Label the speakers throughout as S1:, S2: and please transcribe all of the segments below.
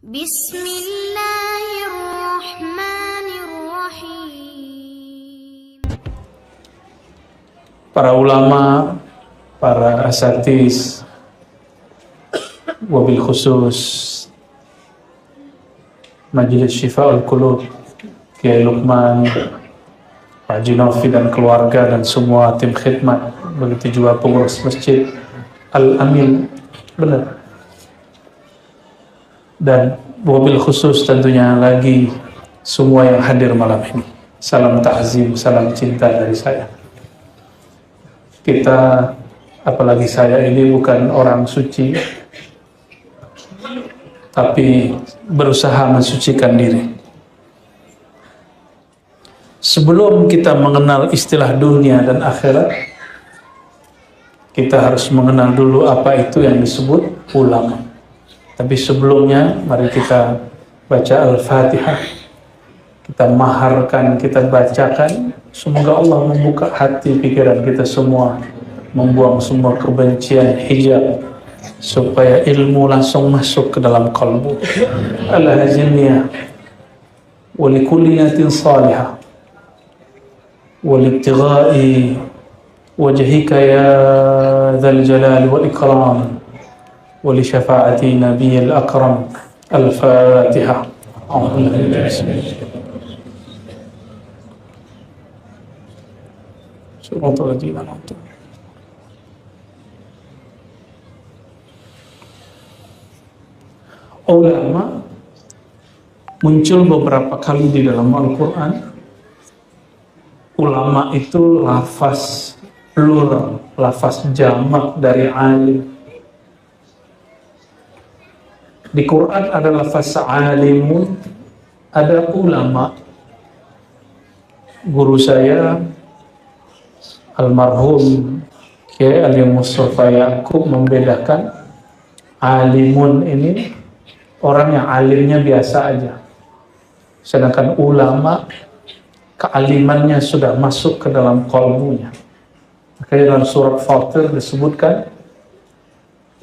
S1: Bismillahirrahmanirrahim.
S2: Para ulama, para asatiz, wabil khusus Majelis Syifa'ul Qulub, Kiai Luqman, Pak Jinovi dan keluarga dan semua tim khidmat, begitu juga pengurus masjid Al-Amin, benar. Dan wabil khusus tentunya lagi semua yang hadir malam ini. Salam ta'zim, salam cinta dari saya. Kita, apalagi saya ini bukan orang suci, tapi berusaha mensucikan diri. Sebelum kita mengenal istilah dunia dan akhirat, kita harus mengenal dulu apa itu yang disebut ulama. Tapi sebelumnya, mari kita baca Al-Fatihah. Kita maharkan, kita bacakan. Semoga Allah membuka hati pikiran kita semua, membuang semua kebencian, hijab, supaya ilmu langsung masuk ke dalam kalbu. Al-Hazimiyah wa likulli niyatin salihah wa libtigha'i wajhika ya dzal jalali wal ikram wa li syafa'ati nabiyil akram. Al-Fatihah. Ulama muncul beberapa kali di dalam Al-Quran. Ulama itu lafaz plural, lafaz jamak dari alim. Di Quran ada lafaz alimun, ada ulama. Guru saya almarhum Kiai Ali Mustafa Yaqub membedakan alimun ini orang yang alimnya biasa aja, sedangkan ulama kealimannya sudah masuk ke dalam qalbunya. Makanya dalam surat Fatir disebutkan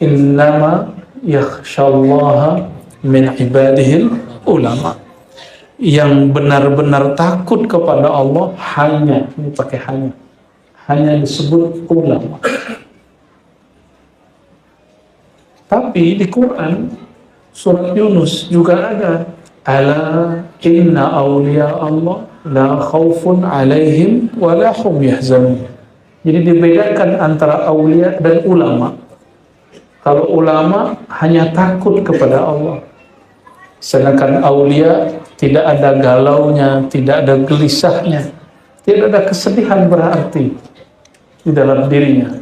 S2: innama yakhshallaha min ibadihil ulama. Yang benar-benar takut kepada Allah hanya, ini pakai hanya disebut ulama. Tapi di Quran surat Yunus juga ada ala inna awliya Allah la khawfun alaihim wa la hum yahzanun. Jadi dibedakan antara awliya dan ulama. Kalau ulama hanya takut kepada Allah, sedangkan awliya tidak ada galaunya, tidak ada gelisahnya, tidak ada kesedihan berarti di dalam dirinya.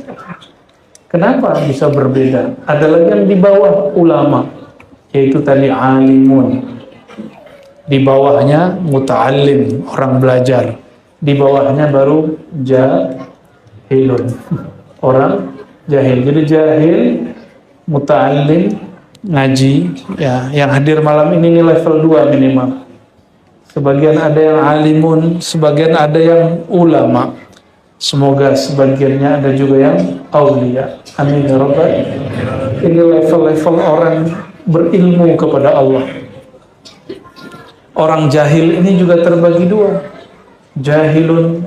S2: Kenapa bisa berbeda? Ada lagi yang di bawah ulama, yaitu tadi alimun. Di bawahnya muta'allim, orang belajar. Di bawahnya baru jahilun, orang jahil. Jadi jahil, muta'allim, ngaji, ya, yang hadir malam ini level 2 minimal. Sebagian ada yang alimun, sebagian ada yang ulama. Semoga sebagiannya ada juga yang aulia. Amin ya rabbal. Ini level-level orang berilmu kepada Allah. Orang jahil ini juga terbagi 2. Jahilun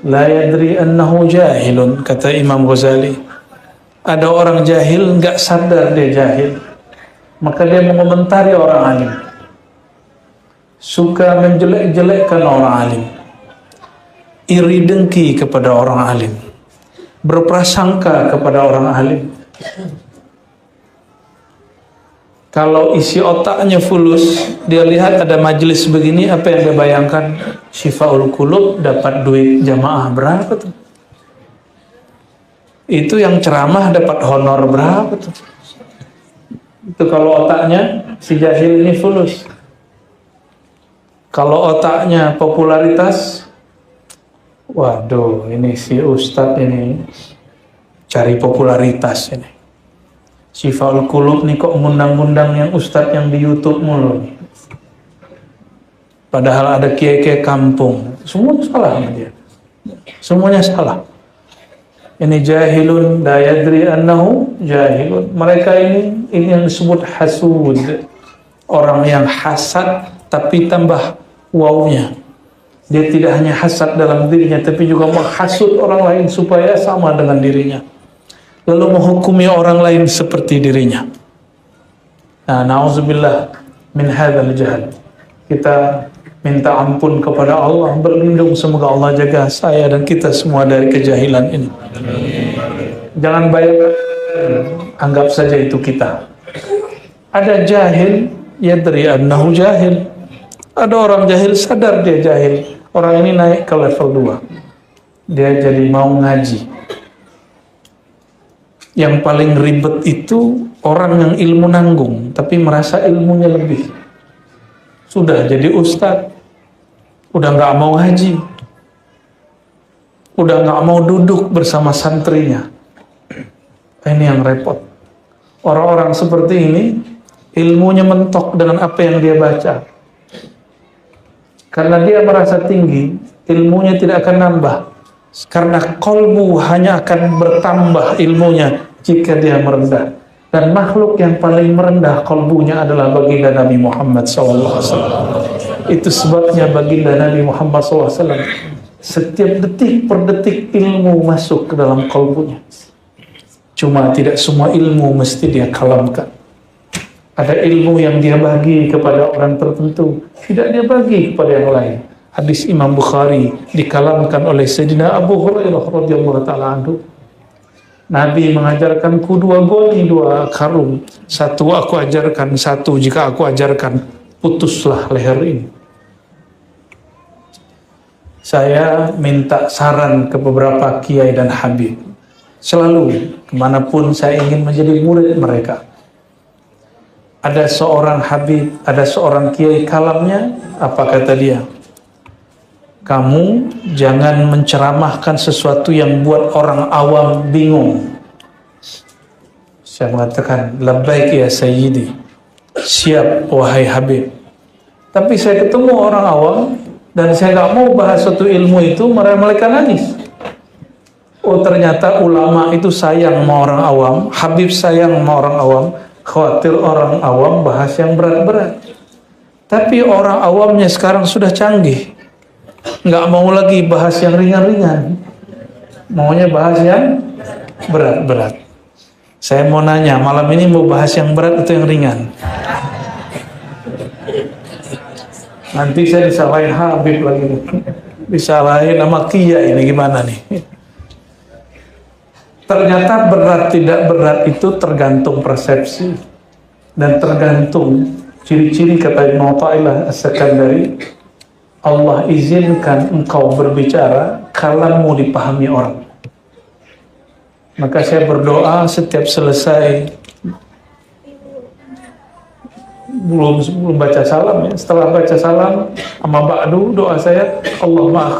S2: la yadri annahu jahilun, kata Imam Ghazali. Ada orang jahil nggak sadar dia jahil, maka dia mengomentari orang alim, suka menjelek-jelekkan orang alim, iri dengki kepada orang alim, berprasangka kepada orang alim. Kalau isi otaknya fulus, dia lihat ada majelis begini, apa yang dia bayangkan? Syifa'ul Qulub dapat duit jamaah berapa tuh? Itu yang ceramah dapat honor berapa tuh? Itu kalau otaknya si jahil ini fulus. Kalau otaknya popularitas, waduh, ini si ustadz ini cari popularitas ini. Syifa'ul Qulub nih kok ngundang-ngundang yang ustadz yang di YouTube mulu. Padahal ada kiai-kiai kampung. Semua salah sama dia. Semuanya salah. Ini jahilun la yadri annahu jahilun. Mereka ini yang disebut hasud. Orang yang hasad tapi tambah wawnya. Dia tidak hanya hasad dalam dirinya, tapi juga menghasut orang lain supaya sama dengan dirinya. Lalu menghukumi orang lain seperti dirinya. Nah, na'udzubillah min hadzal jahal. Kita minta ampun kepada Allah, berlindung, semoga Allah jaga saya dan kita semua dari kejahilan ini. Jangan bayangkan, anggap saja itu kita. Ada jahil, yadri annahu jahil. Ada orang jahil, sadar dia jahil. Orang ini naik ke level 2. Dia jadi mau ngaji. Yang paling ribet itu orang yang ilmu nanggung, tapi merasa ilmunya lebih. Sudah jadi ustadz, udah nggak mau ngaji, udah nggak mau duduk bersama santrinya. Ini yang repot. Orang-orang seperti ini, ilmunya mentok dengan apa yang dia baca. Karena dia merasa tinggi, ilmunya tidak akan nambah. Karena kolbu hanya akan bertambah ilmunya jika dia merendah. Dan makhluk yang paling merendah kolbunya adalah baginda Nabi Muhammad SAW. Itu sebabnya baginda Nabi Muhammad SAW setiap detik per detik ilmu masuk ke dalam kolbunya. Cuma tidak semua ilmu mesti dia kalamkan. Ada ilmu yang dia bagi kepada orang tertentu, tidak dia bagi kepada yang lain. Hadis Imam Bukhari dikalamkan oleh Sayyidina Abu Hurairah radhiyallahu ta'ala anhu. Nabi mengajarkanku 2 goni, 2 karung. Satu aku ajarkan, satu jika aku ajarkan, putuslah leher ini. Saya minta saran ke beberapa kiai dan habib. Selalu, kemanapun saya ingin menjadi murid mereka. Ada seorang habib, ada seorang kiai kalamnya, apa kata dia? Kamu jangan menceramahkan sesuatu yang buat orang awam bingung. Saya mengatakan, labbaik ya sayyidi, siap wahai habib. Tapi saya ketemu orang awam, dan saya gak mau bahas suatu ilmu itu, mereka nangis. Oh ternyata ulama itu sayang sama orang awam, habib sayang sama orang awam, khawatir orang awam bahas yang berat-berat. Tapi orang awamnya sekarang sudah canggih, nggak mau lagi bahas yang ringan-ringan, maunya bahas yang berat-berat. Saya mau nanya, malam ini mau bahas yang berat atau yang ringan? Nanti saya disalahin habib lagi, disalahin sama kiai, ini gimana nih? Ternyata berat tidak berat itu tergantung persepsi dan tergantung ciri-ciri, kata Ibnu Athaillah As-Sakandari. Allah izinkan engkau berbicara kalammu dipahami orang. Maka saya berdoa setiap selesai, belum baca salam ya. Setelah baca salam, amma ba'du, doa saya, Allahumma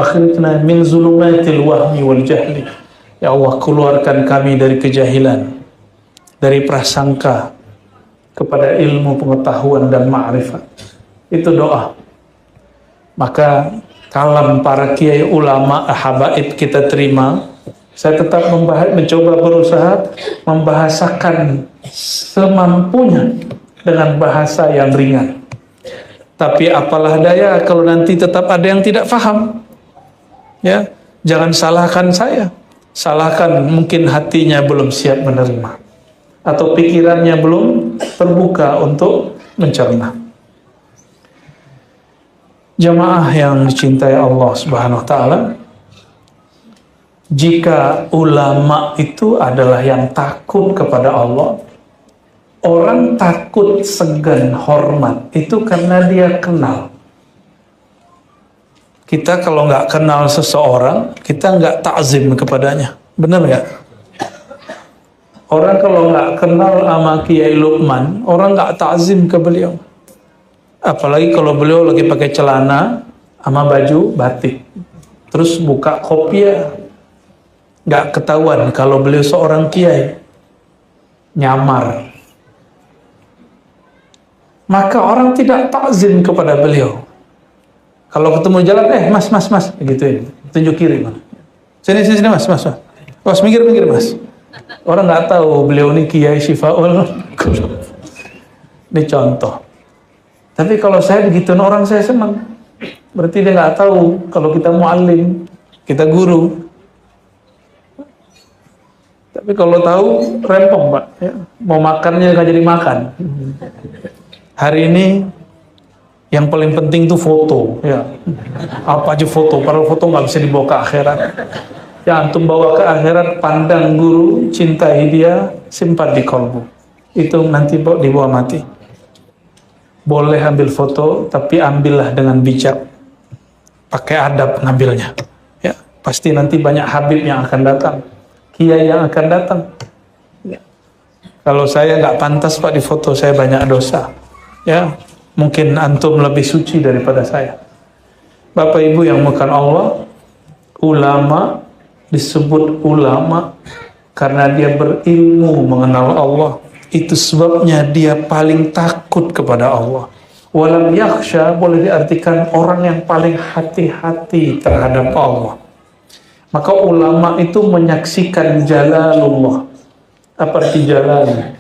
S2: akhrijna min zulumatil wahmi wal jahli. Ya Allah, keluarkan kami dari kejahilan, dari prasangka kepada ilmu pengetahuan dan ma'rifat. Itu doa. Maka kalam para kiai ulama habaib kita terima. Saya tetap mencoba berusaha membahasakan semampunya dengan bahasa yang ringan. Tapi apalah daya kalau nanti tetap ada yang tidak paham. Ya, jangan salahkan saya. Salahkan mungkin hatinya belum siap menerima atau pikirannya belum terbuka untuk mencerna. Jamaah yang dicintai Allah Subhanahu wa taala, jika ulama itu adalah yang takut kepada Allah, orang takut, segan, hormat itu karena dia kenal. Kita kalau nggak kenal seseorang, kita nggak takzim kepadanya. Benar nggak? Orang kalau nggak kenal sama Kiai Luqman, orang nggak takzim ke beliau. Apalagi kalau beliau lagi pakai celana sama baju batik, terus buka kopiah, nggak ketahuan kalau beliau seorang kiai, nyamar. Maka orang tidak takzim kepada beliau. Kalau ketemu jalan, mas, gituin, tunjuk kiri, mas. Sini, mas. Mas, minggir, mas. Orang nggak tahu beliau ini Kiai Syifaul Qulub. Ini contoh. Tapi kalau saya begituin orang, saya senang. Berarti dia nggak tahu kalau kita muallim, kita guru. Tapi kalau tahu, rempong Pak. Ya. Mau makannya nggak jadi makan. Hari ini yang paling penting tuh foto. Ya. Apa aja foto, padahal foto nggak bisa dibawa ke akhirat. Ya antum bawa ke akhirat, pandang guru, cintai dia, simpan di kolbu. Itu nanti dibawa mati. Boleh ambil foto, tapi ambillah dengan bijak. Pakai adab ngambilnya. Ya, pasti nanti banyak habib yang akan datang, kiai yang akan datang. Ya. Kalau saya nggak pantas Pak di foto, saya banyak dosa. Ya, mungkin antum lebih suci daripada saya. Bapak Ibu yang makan Allah, ulama disebut ulama karena dia berilmu mengenal Allah. Itu sebabnya dia paling takut kepada Allah. Walam yakhsha boleh diartikan orang yang paling hati-hati terhadap Allah. Maka ulama itu menyaksikan jalalullah. Apa arti jalal?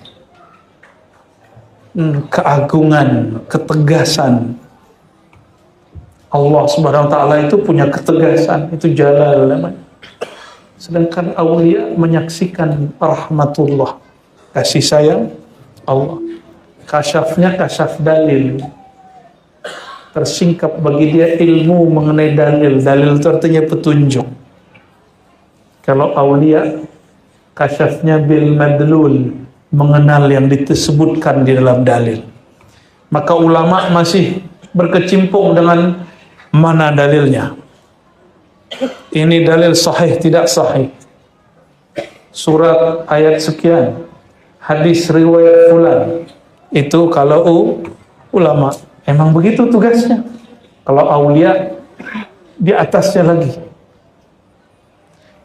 S2: Keagungan, ketegasan. Allah Subhanahu wa taala itu punya ketegasan, itu jalal namanya. Sedangkan aulia menyaksikan rahmatullah, kasih sayang Allah. Kasyafnya kasyaf dalil, tersingkap bagi dia ilmu mengenai dalil. Dalil itu artinya petunjuk. Kalau aulia, kasyafnya bil madlul, mengenal yang disebutkan di dalam dalil. Maka ulama masih berkecimpung dengan mana dalilnya. Ini dalil sahih, tidak sahih. Surat ayat sekian, hadis riwayat fulan. Itu kalau ulama. Emang begitu tugasnya. Kalau aulia, di atasnya lagi.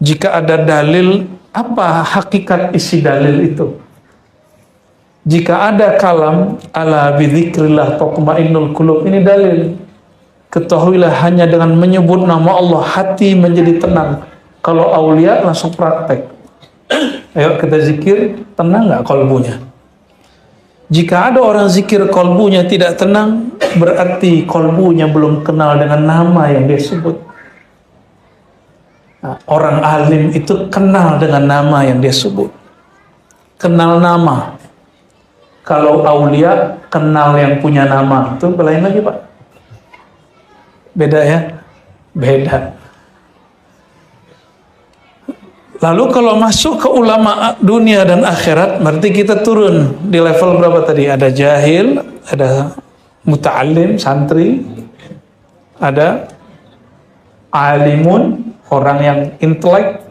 S2: Jika ada dalil, apa hakikat isi dalil itu? Jika ada kalam, ala bidzikrillah tatma'innul qulub, ini dalil. Ketahuilah hanya dengan menyebut nama Allah hati menjadi tenang. Kalau aulia langsung praktek. Ayo kita zikir, tenang nggak kolbunya? Jika ada orang zikir kolbunya tidak tenang, berarti kolbunya belum kenal dengan nama yang dia sebut. Nah, orang alim itu kenal dengan nama yang dia sebut. Kenal nama. Kalau aulia kenal yang punya nama. Itu lain lagi Pak. Beda ya? Beda. Lalu kalau masuk ke ulama dunia dan akhirat, berarti kita turun di level berapa tadi? Ada jahil, ada muta'alim, santri, ada alimun, orang yang intelek,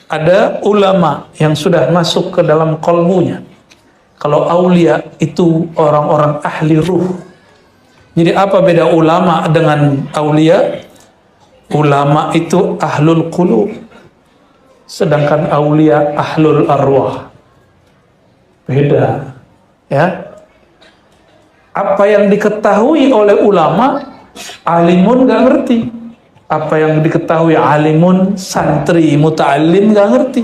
S2: ada ulama yang sudah masuk ke dalam kolbunya. Kalau aulia itu orang-orang ahli ruh. Jadi apa beda ulama dengan aulia? Ulama itu ahlul qulub, sedangkan aulia ahlul arwah. Beda, ya. Apa yang diketahui oleh ulama, alimun gak ngerti. Apa yang diketahui alimun, santri, muta'alim gak ngerti.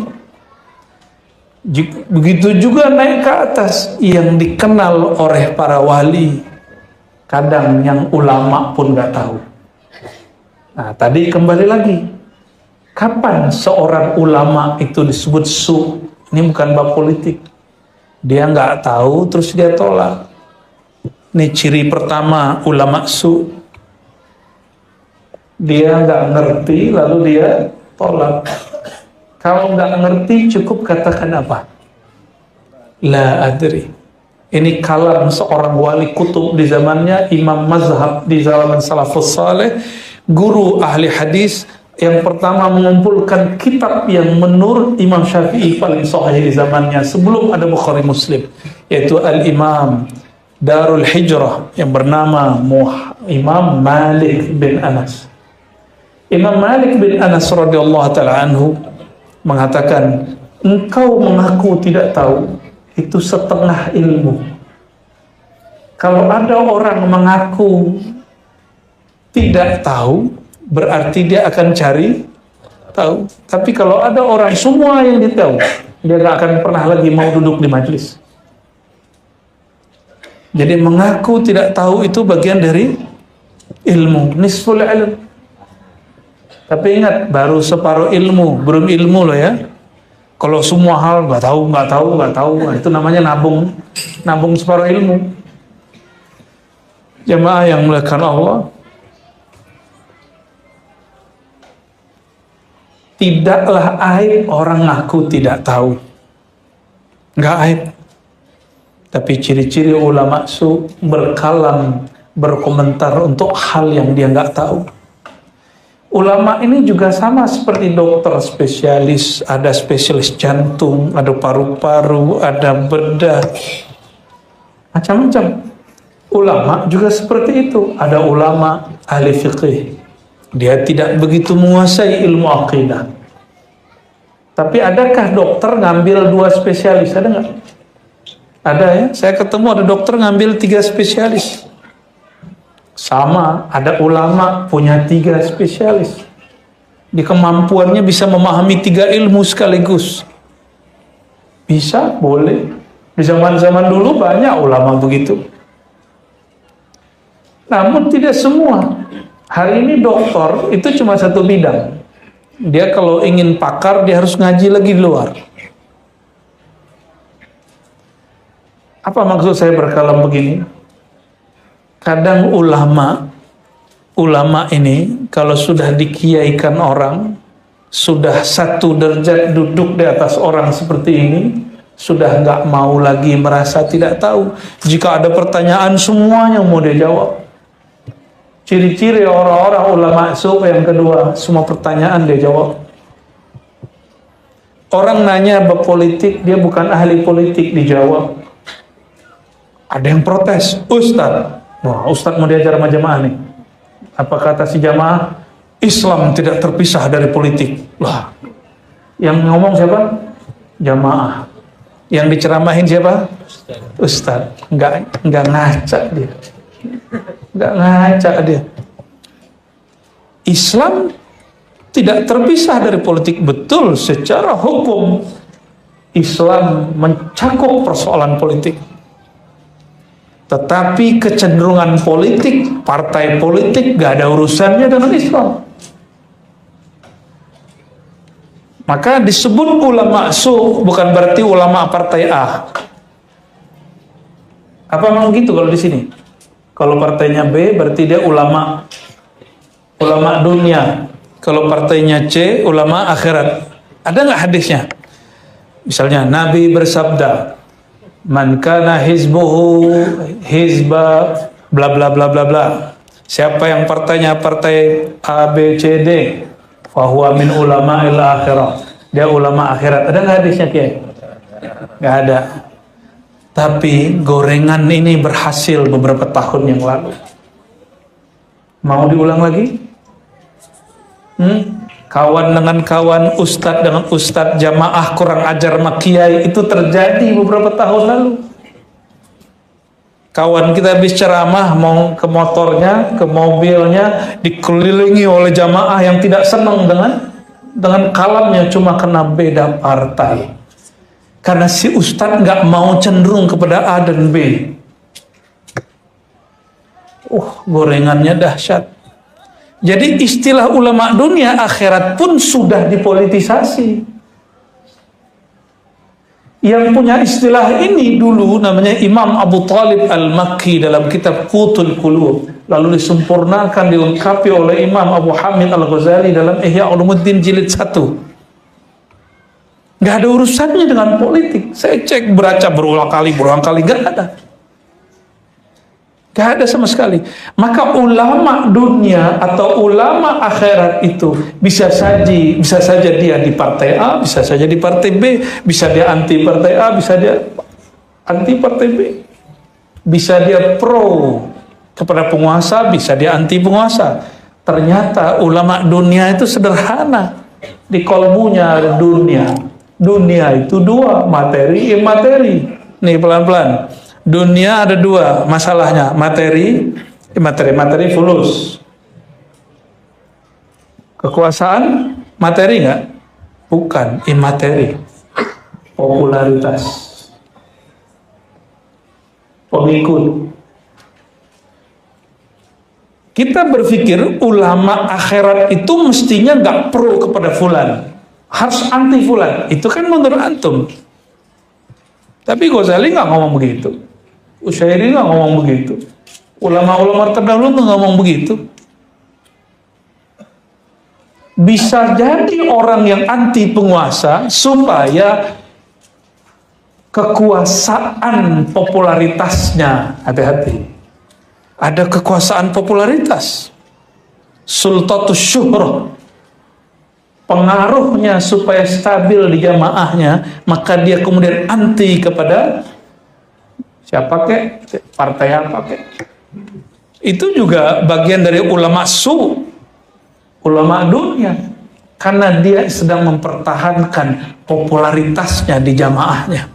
S2: Begitu juga naik ke atas, yang dikenal oleh para wali, kadang yang ulama pun gak tahu. Nah, tadi kembali lagi. Kapan seorang ulama itu disebut su? Ini bukan bab politik. Dia nggak tahu, terus dia tolak. Ini ciri pertama ulama su. Dia nggak ngerti, lalu dia tolak. Kalau nggak ngerti, cukup katakan apa? La adri. Ini kalam seorang wali kutub di zamannya, imam mazhab di zaman salafus saleh, guru ahli hadis, yang pertama mengumpulkan kitab yang menurut Imam Syafi'i paling sahih di zamannya sebelum ada Bukhari Muslim, yaitu Al-Imam Darul Hijrah yang bernama Imam Malik bin Anas. Imam Malik bin Anas radhiyallahu ta'ala anhu mengatakan, engkau mengaku tidak tahu, itu setengah ilmu. Kalau ada orang mengaku tidak tahu, berarti dia akan cari tahu. Tapi kalau ada orang semua yang dia tahu, dia gak akan pernah lagi mau duduk di majelis. Jadi mengaku tidak tahu itu bagian dari ilmu, nisful ilm. Tapi ingat, baru separuh ilmu, belum ilmu loh ya. Kalau semua hal nggak tahu, itu namanya nabung separuh ilmu. Jamaah yang melakukan Allah, tidaklah aib orang ngaku tidak tahu, nggak aib. Tapi ciri-ciri ulama su berkalam, berkomentar untuk hal yang dia nggak tahu. Ulama ini juga sama seperti dokter spesialis, ada spesialis jantung, ada paru-paru, ada bedah, macam-macam. Ulama juga seperti itu. Ada ulama ahli fiqih, dia tidak begitu menguasai ilmu aqidah. Tapi adakah dokter ngambil 2 spesialis? Ada nggak? Ada ya. Saya ketemu ada dokter ngambil 3 spesialis. Sama, ada ulama punya 3 spesialis. Di kemampuannya bisa memahami 3 ilmu sekaligus. Bisa, boleh. Di zaman-zaman dulu banyak ulama begitu. Namun tidak semua. Hari ini dokter itu cuma 1 bidang. Dia kalau ingin pakar, dia harus ngaji lagi di luar. Apa maksud saya berkalam begini? Kadang ulama ini kalau sudah dikiaikan orang, sudah 1 derajat duduk di atas orang seperti ini, sudah nggak mau lagi merasa tidak tahu. Jika ada pertanyaan, semuanya mau dia jawab. Ciri-ciri orang-orang ulama sufi yang kedua, semua pertanyaan dia jawab. Orang nanya berpolitik, dia bukan ahli politik, dijawab. Ada yang protes, Ustadz, wah, Ustadz mau diajar sama jamaah nih. Apa kata si jamaah? Islam tidak terpisah dari politik. Wah, yang ngomong siapa? Jamaah. Yang diceramahin siapa? Ustadz. Enggak ngaca dia. Enggak ngaca dia. Islam tidak terpisah dari politik. Betul, secara hukum Islam mencakup persoalan politik. Tetapi kecenderungan politik, partai politik gak ada urusannya dengan Islam. Maka disebut ulama su bukan berarti ulama partai A. Apa memang gitu kalau di sini? Kalau partainya B berarti dia ulama dunia. Kalau partainya C ulama akhirat. Ada nggak hadisnya? Misalnya Nabi bersabda, man kana hizbuhu hizba bla bla bla bla bla. Siapa yang partainya partai A B C D, fahuwa min ulama'il akhirah. Dia ulama akhirat. Ada nggak hadisnya, Kiai? Nggak ada. Tapi gorengan ini berhasil beberapa tahun yang lalu. Mau diulang lagi? Kawan dengan kawan, ustadz dengan ustadz, jamaah kurang ajar sama kiai, itu terjadi beberapa tahun lalu. Kawan kita habis ceramah, mau ke motornya, ke mobilnya, dikelilingi oleh jamaah yang tidak senang dengan kalamnya, cuma kena beda partai. Karena si ustadz nggak mau cenderung kepada A dan B. Gorengannya dahsyat. Jadi istilah ulama dunia akhirat pun sudah dipolitisasi. Yang punya istilah ini dulu namanya Imam Abu Talib Al-Makki dalam kitab Qutul Qulub. Lalu disempurnakan, dilengkapi oleh Imam Abu Hamid Al-Ghazali dalam Ihya Ulumuddin Jilid 1. Gak ada urusannya dengan politik. Saya cek, baca berulang kali, gak ada. Gak ada sama sekali. Maka ulama dunia atau ulama akhirat itu bisa saja dia di partai A, bisa saja di partai B, bisa dia anti partai A, bisa dia anti partai B, bisa dia pro kepada penguasa, bisa dia anti penguasa. Ternyata ulama dunia itu sederhana. Di kolbunya ada dunia. Dunia itu 2, materi, imateri. Nih pelan-pelan. Dunia ada 2 masalahnya, materi fulus. Kekuasaan materi nggak? Bukan, imateri. Popularitas. pengikut. Kita berpikir ulama akhirat itu mestinya nggak pro kepada fulan, harus anti fulan. Itu kan menurut antum. Tapi Ghazali nggak ngomong begitu, Utsyairi nggak ngomong begitu, ulama-ulama terdahulu nggak ngomong begitu. Bisa jadi orang yang anti penguasa supaya kekuasaan popularitasnya, hati-hati. Ada kekuasaan popularitas, sultatus syuhrah, pengaruhnya supaya stabil di jamaahnya, maka dia kemudian anti kepada siapa kek, partai apa kek. Itu juga bagian dari ulama ulama dunia, karena dia sedang mempertahankan popularitasnya di jamaahnya.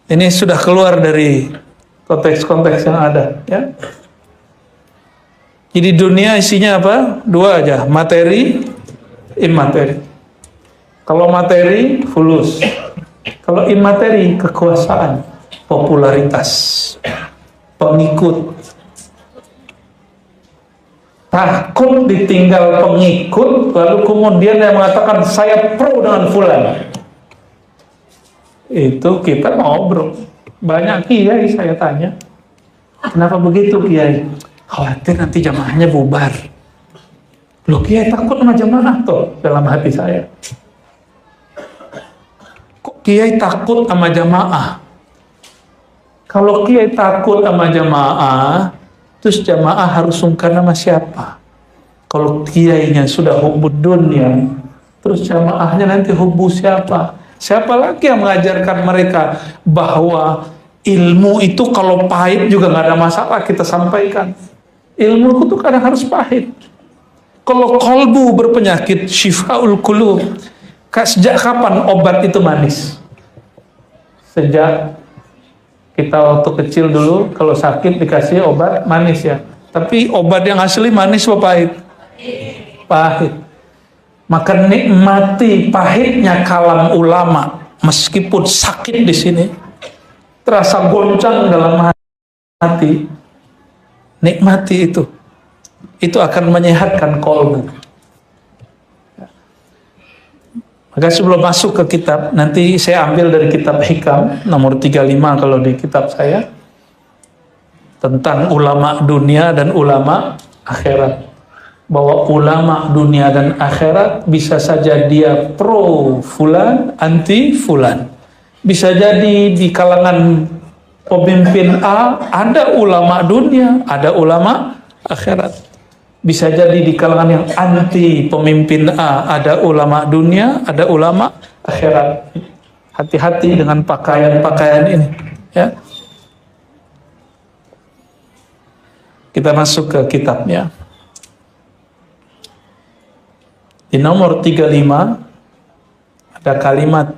S2: Ini sudah keluar dari konteks-konteks yang ada, ya. Jadi dunia isinya apa? Dua aja, materi, imateri. Kalau materi, fulus. Kalau imateri, kekuasaan, popularitas, pengikut. Takut ditinggal pengikut, lalu kemudian dia mengatakan saya pro dengan fulan. Itu kita ngobrol. Banyak kiai saya tanya, kenapa begitu kiai? Khawatir nanti jamaahnya bubar. Loh, kiai takut sama jamaah toh, dalam hati saya. Kok kiai takut sama jamaah? Kalau kiai takut sama jamaah, terus jamaah harus sungkan sama siapa? Kalau kiainya sudah hubbud dunya, terus jamaahnya nanti hubbu siapa? Siapa lagi yang mengajarkan mereka bahwa ilmu itu kalau pahit juga nggak ada masalah kita sampaikan. Ilmu itu kadang harus pahit. Kalau kolbu berpenyakit, syifaul qulub. Sejak kapan obat itu manis? Sejak kita waktu kecil dulu, kalau sakit dikasih obat manis ya. Tapi obat yang asli manis apa pahit? Pahit. Maka nikmati pahitnya kalam ulama, meskipun sakit di sini, terasa goncang dalam hati, nikmati itu. Itu akan menyehatkan kolbu. Maka sebelum masuk ke kitab, nanti saya ambil dari kitab Hikam nomor 35 kalau di kitab saya, tentang ulama dunia dan ulama akhirat. Bahwa ulama dunia dan akhirat bisa saja dia pro fulan, anti fulan. Bisa jadi di kalangan pemimpin A ada ulama dunia, ada ulama akhirat. Bisa jadi di kalangan yang anti pemimpin A ada ulama dunia, ada ulama akhirat. Hati-hati dengan pakaian-pakaian ini, ya. Kita masuk ke kitabnya. Di nomor 35 ada kalimat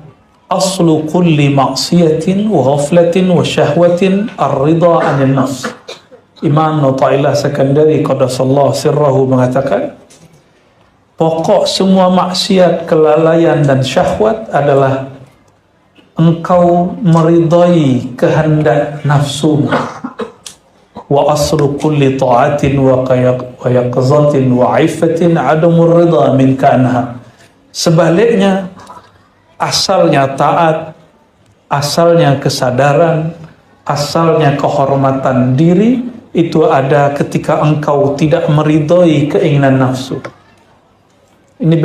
S2: aslu kulli ma'siyatin wa ghaflatin wa syahwatin ar-ridha 'anil nafs. Imam Nutailah Sekandari qaddasallahu sirrahu mengatakan, pokok semua maksiat, kelalaian dan syahwat adalah engkau meridai kehendak nafsumu. Wa aslu kulli ta'atin wa yaqzatin wa 'iffatin 'adamur ridha min kanha. Sebaliknya, asalnya taat, asalnya kesadaran, asalnya kehormatan diri itu ada ketika engkau tidak meridhai keinginan nafsu. Ini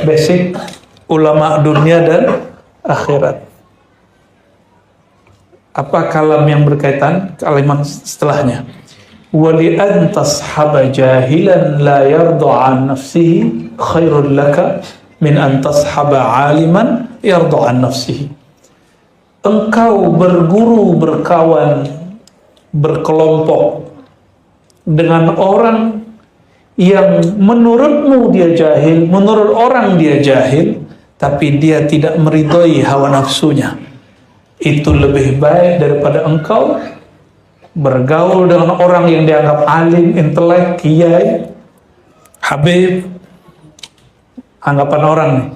S2: basic ulama dunia dan akhirat. Apa kalam yang berkaitan? Kalimat setelahnya. Wali an tashaba jahilan la yarda an nafsihi khairul laka min an tashaba aliman yarda an nafsihi. Engkau berguru, berkawan, berkelompok dengan orang yang menurutmu dia jahil, menurut orang dia jahil, tapi dia tidak meridhai hawa nafsunya. Itu lebih baik daripada engkau bergaul dengan orang yang dianggap alim, intelek, kiai, habib, anggapan orang nih,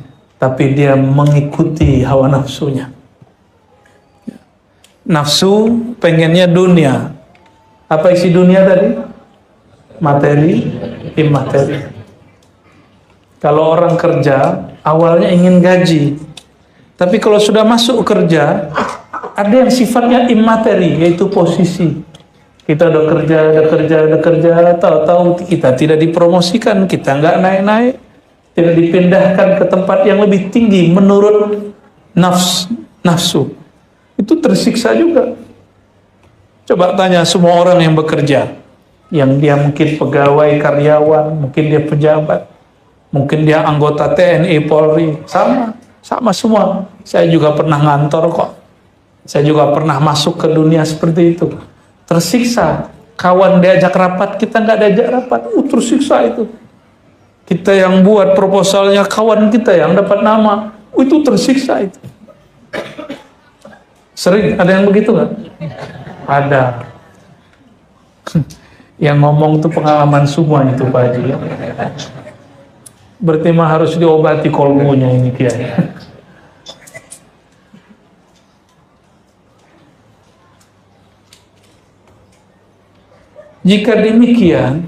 S2: tapi dia mengikuti hawa nafsunya. Nafsu pengennya dunia. Apa isi dunia tadi? Materi, imateri. Kalau orang kerja, awalnya ingin gaji. Tapi kalau sudah masuk kerja, ada yang sifatnya imateri, yaitu posisi. Kita udah kerja, tahu-tahu kita tidak dipromosikan, kita nggak naik-naik, tidak dipindahkan ke tempat yang lebih tinggi menurut nafsu. Itu tersiksa juga. Coba tanya semua orang yang bekerja, yang dia mungkin pegawai, karyawan, mungkin dia pejabat, mungkin dia anggota TNI, Polri, sama semua. Saya juga pernah ngantor kok. Saya juga pernah masuk ke dunia seperti itu. Tersiksa. Kawan diajak rapat, kita nggak diajak rapat. Tersiksa itu. Kita yang buat proposalnya, kawan kita yang dapat nama. Itu tersiksa itu. Sering ada yang begitu nggak? Ada. Yang ngomong tuh pengalaman semua itu Pak Haji. Berarti mah harus diobati kolbunya ini Kiai. Jika demikian,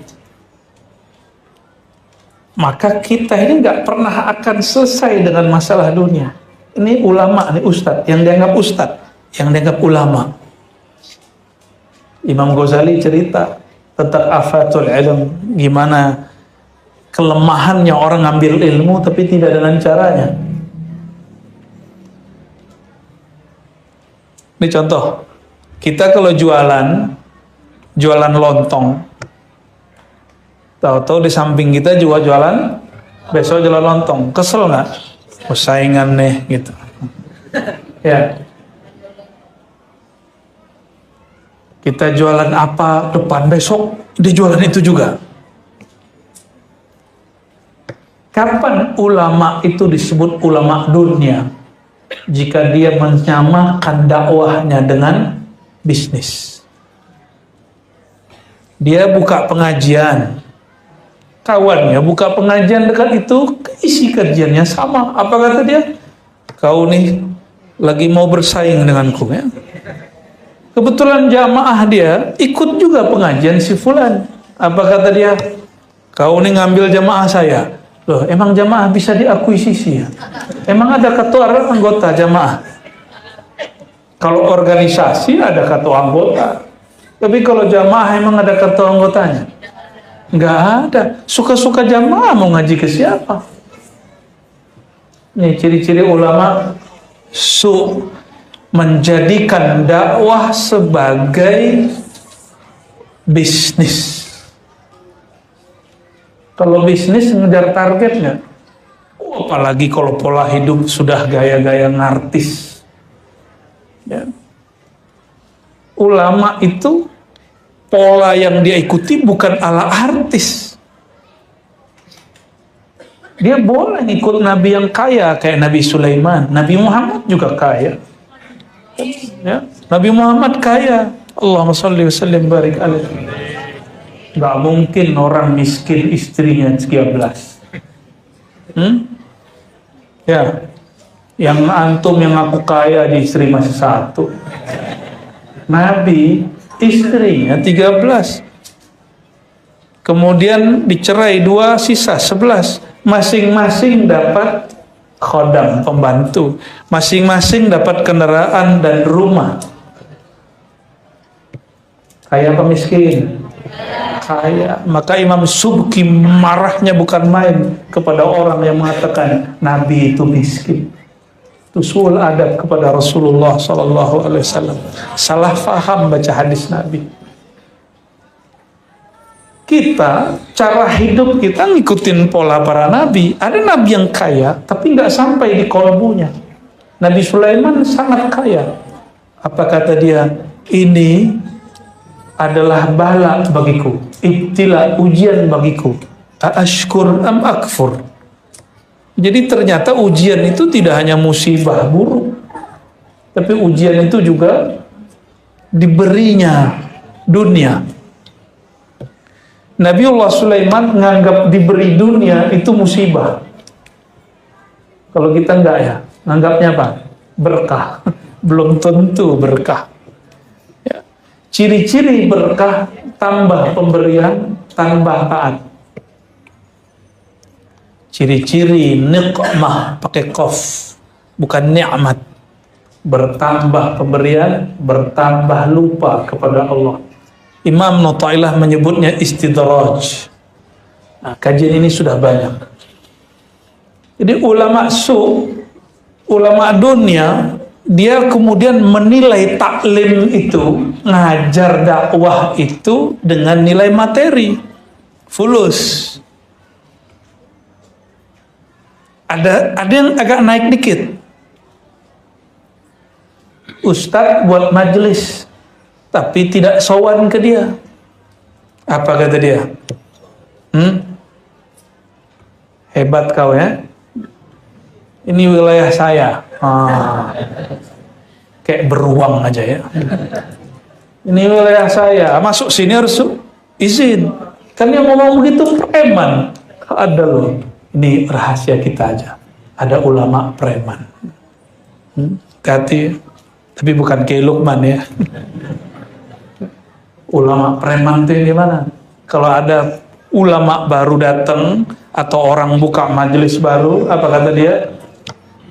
S2: maka kita ini nggak pernah akan selesai dengan masalah dunia. Ini ulama, ini ustadz, yang dianggap ustadz, yang dianggap ulama. Imam Ghazali cerita tentang afatul ilm, gimana kelemahannya orang ngambil ilmu tapi tidak dengan caranya. Ini contoh, kita kalau jualan lontong, tahu-tahu di samping kita juga jualan, besok jualan lontong, kesel nggak? Saingan nih gitu. Ya. Kita jualan apa depan, besok dia jualan itu juga. Kapan ulama itu disebut ulama dunia? Jika dia menyamakan dakwahnya dengan bisnis. Dia buka pengajian, kawannya buka pengajian dekat itu, isi kajiannya sama. Apa kata dia? Kau nih lagi mau bersaing denganku ya. Kebetulan jamaah dia ikut juga pengajian si fulan. Apa kata dia? Kau nih ngambil jamaah saya. Loh, emang jamaah bisa diakuisisi ya? Emang ada ketua anggota jamaah? Kalau organisasi ada ketua anggota. Tapi kalau jamaah emang ada ketua anggotanya? Nggak ada. Suka-suka jamaah mau ngaji ke siapa? Ini ciri-ciri ulama menjadikan dakwah sebagai bisnis. Kalau bisnis ngejar target nggak? Apalagi kalau pola hidup sudah gaya-gaya ngartis. Ya. Ulama itu pola yang dia ikuti bukan ala artis. Dia boleh ikut nabi yang kaya kayak Nabi Sulaiman. Nabi Muhammad juga kaya. Ya, Nabi Muhammad kaya. Allahumma sholli wa sallim barik alaihi. Gak mungkin orang miskin istrinya 13. Ya, yang antum yang aku kaya di istri masih 1. Nabi istrinya 13. Kemudian dicerai 2, sisa 11. Masing-masing dapat khodam, pembantu. Masing-masing dapat kendaraan dan rumah. Kaya apa miskin? Kaya. Maka Imam Subki marahnya bukan main kepada orang yang mengatakan Nabi itu miskin. Itu suul adab kepada Rasulullah SAW. Salah faham baca hadis Nabi. Kita, cara hidup kita ngikutin pola para nabi. Ada nabi yang kaya, tapi nggak sampai di kolbunya. Nabi Sulaiman sangat kaya. Apa kata dia? Ini adalah bala bagiku, ibtila, ujian bagiku. Ashkur am akfur. Jadi ternyata ujian itu tidak hanya musibah buruk, tapi ujian itu juga diberinya dunia. Nabiullah Sulaiman menganggap diberi dunia itu musibah. Kalau kita enggak ya, menganggapnya apa? Berkah. Belum tentu berkah. Ciri-ciri berkah, tambah pemberian, tambah taat. Ciri-ciri niqmah pakai qaf, bukan ni'mat. Bertambah pemberian, bertambah lupa kepada Allah. Imam Nu'tailah menyebutnya istidraj. Nah, kajian ini sudah banyak. Jadi ulama ulama dunia, dia kemudian menilai taklim itu, ngajar dakwah itu dengan nilai materi, fulus. Ada yang agak naik dikit. Ustadz buat majelis, tapi tidak sowan ke dia. Apa kata dia? Hebat kau ya. Ini wilayah saya. Kayak beruang aja ya. Ini wilayah saya. Masuk sini harus izin. Kan yang ngomong begitu preman. Ada loh. Ini rahasia kita aja. Ada ulama preman. Hati. Tapi bukan kayak Lukman ya. Ulama preman itu yang gimana? Kalau ada ulama baru datang atau orang buka majelis baru, apa kata dia?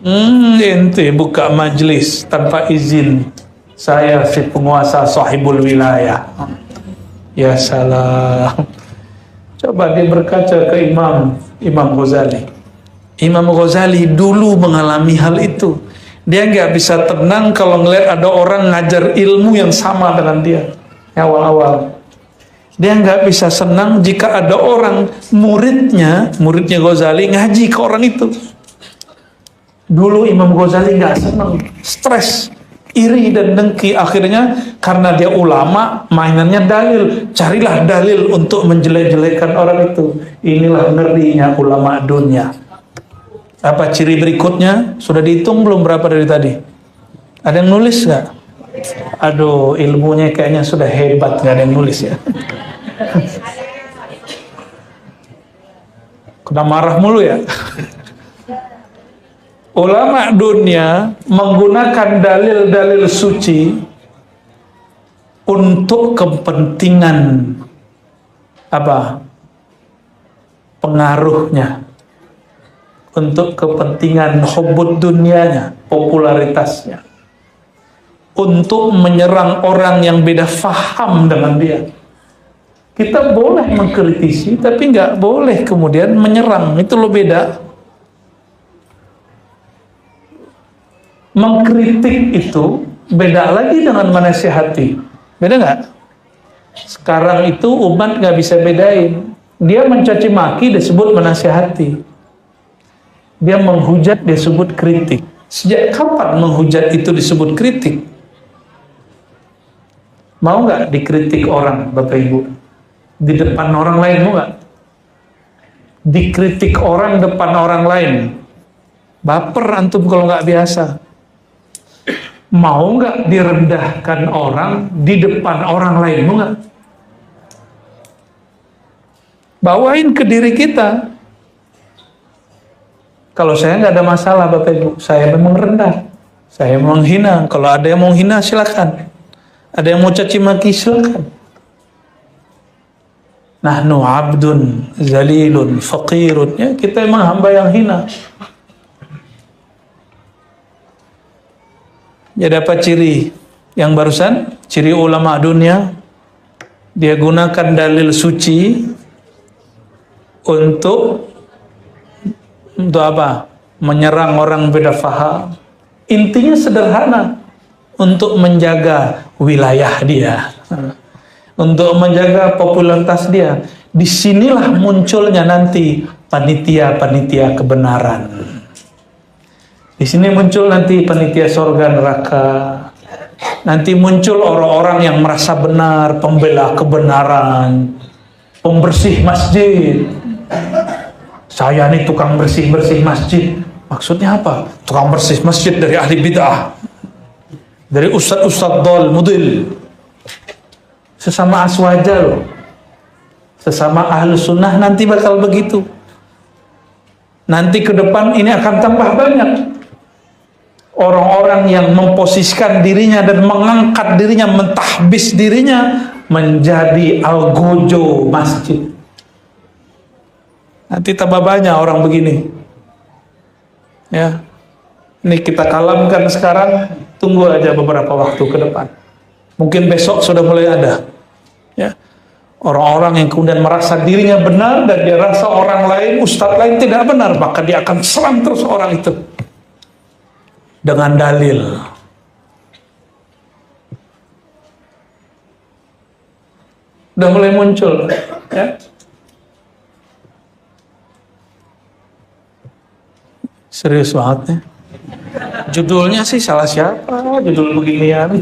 S2: Ente buka majelis tanpa izin. Saya si penguasa sahibul wilayah. Ya salam. Coba dia berkaca ke Imam Ghazali. Imam Ghazali dulu mengalami hal itu. Dia nggak bisa tenang kalau ngeliat ada orang ngajar ilmu yang sama dengan dia. Awal-awal. Dia nggak bisa senang jika ada orang muridnya Ghazali ngaji ke orang itu. Dulu Imam Ghazali nggak senang, stres, iri dan dengki. Akhirnya karena dia ulama, mainannya dalil. Carilah dalil untuk menjelek-jelekan orang itu. Inilah ngerinya ulama dunia. Apa ciri berikutnya? Sudah dihitung belum berapa dari tadi? Ada yang nulis nggak? Aduh, ilmunya kayaknya sudah hebat, nggak ada yang nulis ya. Kena marah mulu ya. Ulama dunia menggunakan dalil-dalil suci untuk kepentingan apa? Pengaruhnya. Untuk kepentingan hubbud dunianya, popularitasnya. Untuk menyerang orang yang beda faham dengan dia. Kita boleh mengkritisi, tapi nggak boleh kemudian menyerang. Itu lo beda. Mengkritik itu beda lagi dengan menasihati. Beda nggak? Sekarang itu umat nggak bisa bedain. Dia mencaci maki disebut menasihati. Dia menghujat disebut kritik. Sejak kapan menghujat itu disebut kritik? Mau nggak dikritik orang, Bapak Ibu? Di depan orang lain mau nggak? Dikritik orang depan orang lain. Baper antum kalau nggak biasa. Mau nggak direndahkan orang di depan orang lain? Mau nggak? Bawain ke diri kita. Kalau saya nggak ada masalah Bapak Ibu, saya memang rendah, saya memang hina. Kalau ada yang mau hina silakan, ada yang mau caci maki silakan. Nahnu abdun zalilun faqirun, ya kita memang hamba yang hina. Ya dapat ciri yang barusan, ciri ulama dunia, dia gunakan dalil suci untuk apa? Menyerang orang beda faham. Intinya sederhana, untuk menjaga wilayah dia, untuk menjaga popularitas dia. Disinilah munculnya nanti panitia-panitia kebenaran. Di sini muncul nanti panitia surga neraka. Nanti muncul orang-orang yang merasa benar, pembela kebenaran, pembersih masjid. Saya nih tukang bersih-bersih masjid. Maksudnya apa? Tukang bersih masjid dari ahli bid'ah, dari ustadz-ustadz dol, mudil. Sesama aswaja loh, sesama ahlu sunnah nanti bakal begitu. Nanti ke depan ini akan tambah banyak Orang-orang yang memposisikan dirinya dan mengangkat dirinya, mentahbis dirinya menjadi algojo masjid. Nanti tambah banyak orang begini. Ya, ini kita kalamkan sekarang, tunggu aja beberapa waktu ke depan. Mungkin besok sudah mulai ada. Ya, orang-orang yang kemudian merasa dirinya benar dan dia rasa orang lain, ustadz lain tidak benar, maka dia akan serang terus orang itu dengan dalil. Udah mulai muncul, ya. Serius banget ya. Judulnya sih salah siapa, judul beginian.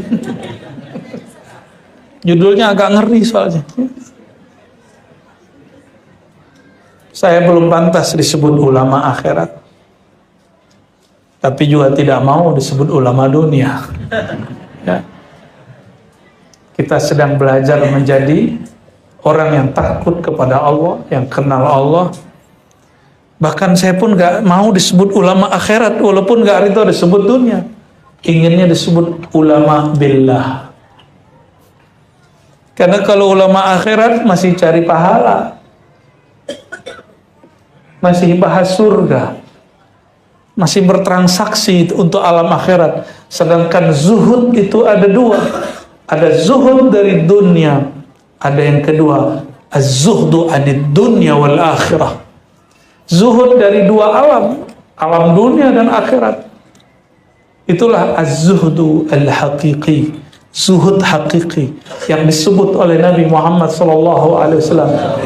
S2: Judulnya agak ngeri soalnya. Saya belum pantas disebut ulama akhirat, tapi juga tidak mau disebut ulama dunia. Ya. Kita sedang belajar menjadi orang yang takut kepada Allah, yang kenal Allah. Bahkan saya pun gak mau disebut ulama akhirat, walaupun gak ridho disebut dunia. Inginnya disebut ulama billah. Karena kalau ulama akhirat masih cari pahala, masih bahas surga, masih bertransaksi untuk alam akhirat. Sedangkan zuhud itu ada dua. Ada zuhud dari dunia, ada yang kedua az-zuhdu anid dunya wal akhirah. Zuhud dari dua alam, alam dunia dan akhirat. Itulah az-zuhdu al-haqiqi, zuhud hakiki yang disebut oleh Nabi Muhammad SAW.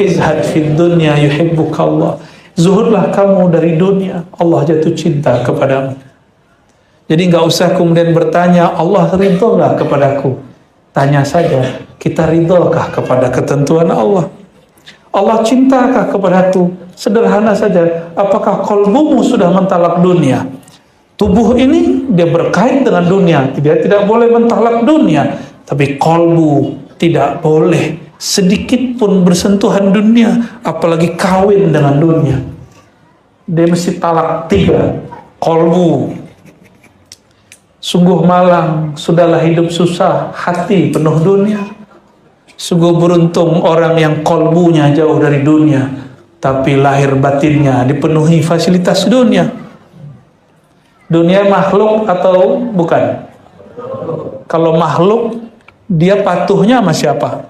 S2: Izhad fid dunya yuhibbukallah. Zuhudlah kamu dari dunia, Allah jatuh cinta kepadamu. Jadi nggak usah kemudian bertanya, Allah ridho nggak kepadaku? Tanya saja, kita ridhokah kepada ketentuan Allah? Allah cintakah kepadaku? Sederhana saja, apakah kolbumu sudah mentalak dunia? Tubuh ini dia berkait dengan dunia, dia tidak boleh mentalak dunia, tapi kolbu tidak boleh sedikit pun bersentuhan dunia, apalagi kawin dengan dunia. Dia mesti talak 3. Kolbu, sungguh malang, sudahlah hidup susah, hati penuh dunia. Sungguh beruntung orang yang kolbunya jauh dari dunia, tapi lahir batinnya dipenuhi fasilitas dunia. Dunia makhluk atau bukan? Kalau makhluk, dia patuhnya sama siapa?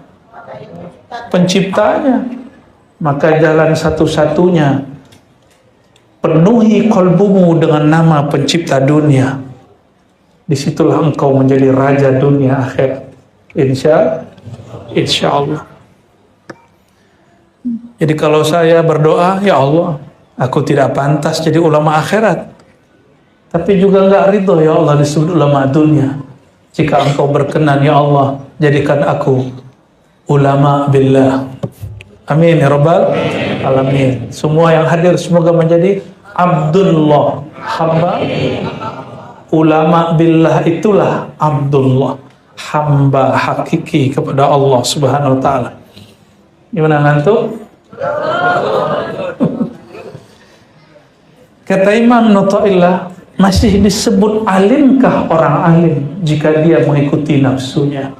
S2: Penciptanya. Maka jalan satu-satunya, penuhi kolbumu dengan nama pencipta dunia. Disitulah engkau menjadi raja dunia akhirat. Insya Allah. Jadi kalau saya berdoa, ya Allah, aku tidak pantas jadi ulama akhirat, tapi juga nggak ridho ya Allah disebut ulama dunia. Jika engkau berkenan ya Allah, jadikan aku ulama billah. Amin ya rabbal alamin. Semua yang hadir semoga menjadi Abdullah, hamba. Ulama billah itulah Abdullah, hamba hakiki kepada Allah Subhanahu wa taala. Gimana ngantuk? Kata Imam Nu'taillah, masih disebut alimkah orang alim jika dia mengikuti nafsunya?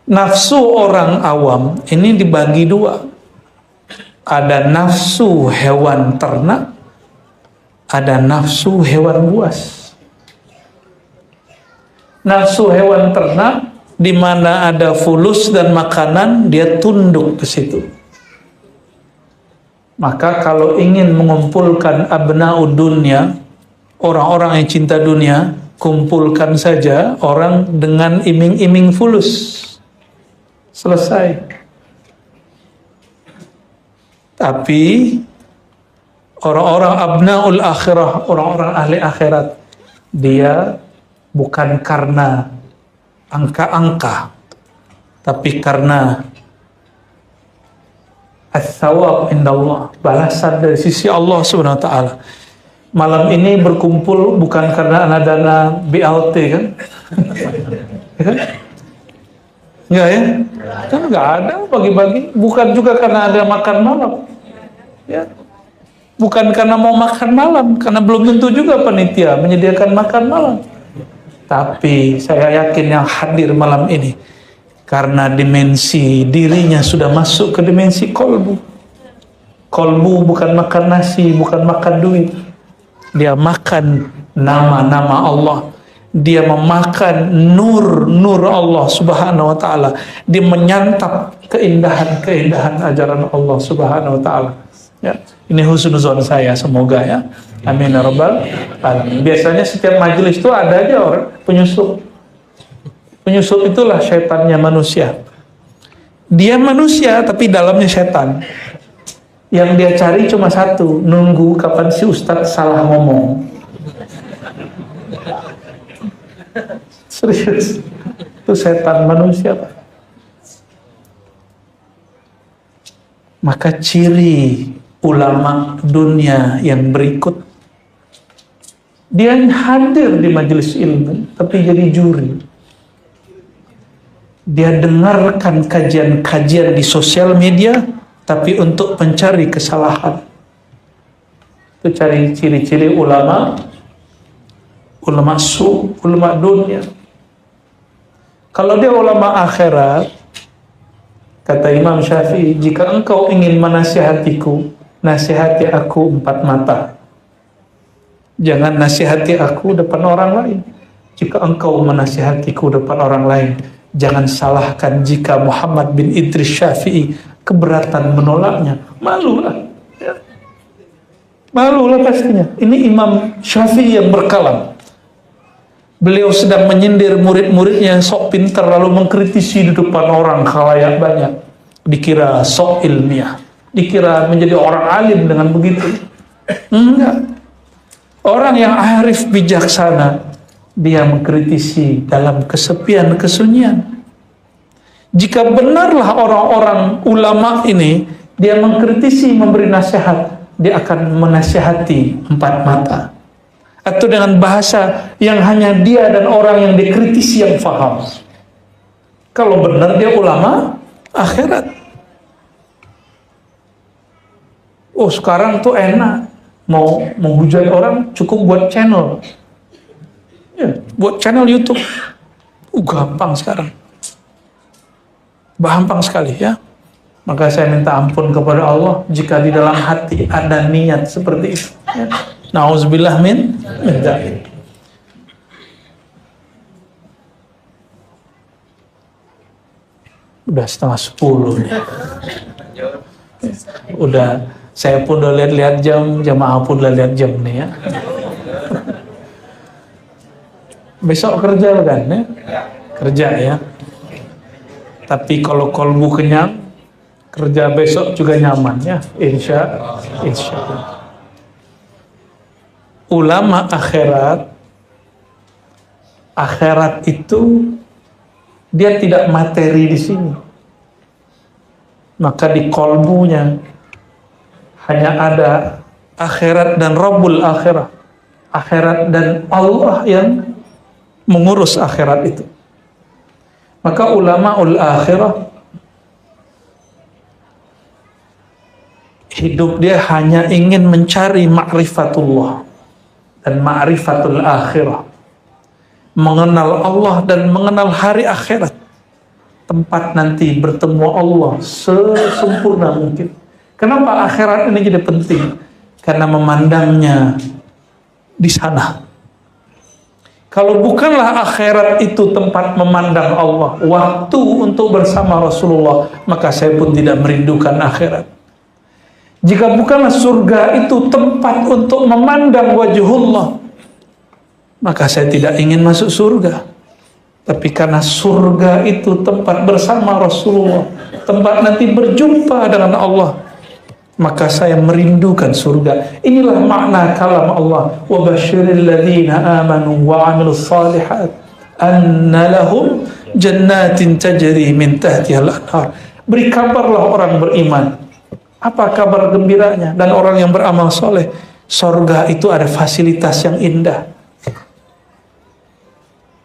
S2: Nafsu orang awam ini dibagi 2. Ada nafsu hewan ternak, ada nafsu hewan buas. Nafsu hewan ternak, di mana ada fulus dan makanan, dia tunduk ke situ. Maka kalau ingin mengumpulkan abna'ud dunya, orang-orang yang cinta dunia, kumpulkan saja orang dengan iming-iming fulus. Selesai. Tapi orang-orang abna'ul akhirah, orang-orang ahli akhirat, dia bukan karena angka-angka, tapi karena as-sawab indallah, balasan dari sisi Allah Subhanahu wa taala. Malam ini berkumpul bukan karena ada dana BLT kan? Enggak ya? Kan enggak ada bagi-bagi, bukan juga karena ada makan malam. Ya. Bukan karena mau makan malam, karena belum tentu juga panitia menyediakan makan malam. Tapi saya yakin yang hadir malam ini karena dimensi dirinya sudah masuk ke dimensi kolbu. Kolbu bukan makan nasi, bukan makan duit. Dia makan nama-nama Allah. Dia memakan nur Allah Subhanahu wa taala. Dia menyantap keindahan-keindahan ajaran Allah Subhanahu wa taala. Ya, ini husnuzon saya, semoga ya. Amin ya rabbal alamin. Biasanya setiap majelis itu ada aja orang penyusup. Penyusup itulah syaitannya manusia. Dia manusia tapi dalamnya setan. Yang dia cari cuma satu, nunggu kapan si ustadz salah ngomong. Serius, itu setan manusia, Pak. Maka ciri ulama dunia yang berikut, dia hadir di majelis ilmu tapi jadi juri. Dia dengarkan kajian-kajian di sosial media tapi untuk mencari kesalahan. Itu cari ciri-ciri ulama ulama dunia. Kalau dia ulama akhirat, kata Imam Syafi'i, jika engkau ingin menasihatiku, nasihati aku 4 mata. Jangan nasihati aku depan orang lain. Jika engkau menasihatiku depan orang lain, jangan salahkan jika Muhammad bin Idris Syafi'i keberatan menolaknya. Malulah. Ya. Malulah pastinya. Ini Imam Syafi'i yang berkalam. Beliau sedang menyindir murid-muridnya yang sok pintar lalu mengkritisi di depan orang khalayak banyak. Dikira sok ilmiah. Dikira menjadi orang alim dengan begitu. Enggak. Orang yang arif bijaksana, dia mengkritisi dalam kesepian, kesunyian. Jika benarlah orang-orang ulama ini, dia mengkritisi, memberi nasihat, dia akan menasihati 4 mata. Atau dengan bahasa yang hanya dia dan orang yang dikritisi yang faham. Kalau benar dia ulama akhirat. Oh sekarang tuh enak, mau menghujat orang cukup buat channel. Ya, buat channel YouTube. Gampang sekarang. Gampang sekali ya. Maka saya minta ampun kepada Allah jika di dalam hati ada niat seperti itu. Ya. Nauzubillah min dzalik. Udah 9:30 nih. Udah, saya pun udah lihat-lihat jam, jamaah pun udah lihat jam nih ya. Besok kerja kan ya? Kerja ya. Tapi kalau kolbu kenyang, kerja besok juga nyaman ya. Insya Allah. Ulama akhirat itu dia tidak materi di sini. Maka di kolbunya hanya ada akhirat dan Rabbul akhirah. Akhirat dan Allah yang mengurus akhirat itu. Maka ulamaul akhirah hidup dia hanya ingin mencari ma'rifatullah dan ma'rifatul akhirah, mengenal Allah dan mengenal hari akhirat, tempat nanti bertemu Allah sesempurna mungkin. Kenapa akhirat ini jadi penting? Karena memandangnya di sana. Kalau bukanlah akhirat itu tempat memandang Allah, waktu untuk bersama Rasulullah, maka saya pun tidak merindukan akhirat. Jika bukanlah surga itu tempat untuk memandang wajhullah, maka saya tidak ingin masuk surga. Tapi karena surga itu tempat bersama Rasulullah, tempat nanti berjumpa dengan Allah, maka saya merindukan surga. Inilah makna kalam Allah, wa basyiril ladzina amanu wa 'amilus shalihat anna lahum jannatin tajri min tahtihal anhar. Beri kabarlah orang beriman. Apa kabar gembiranya? Dan orang yang beramal soleh, surga itu ada fasilitas yang indah.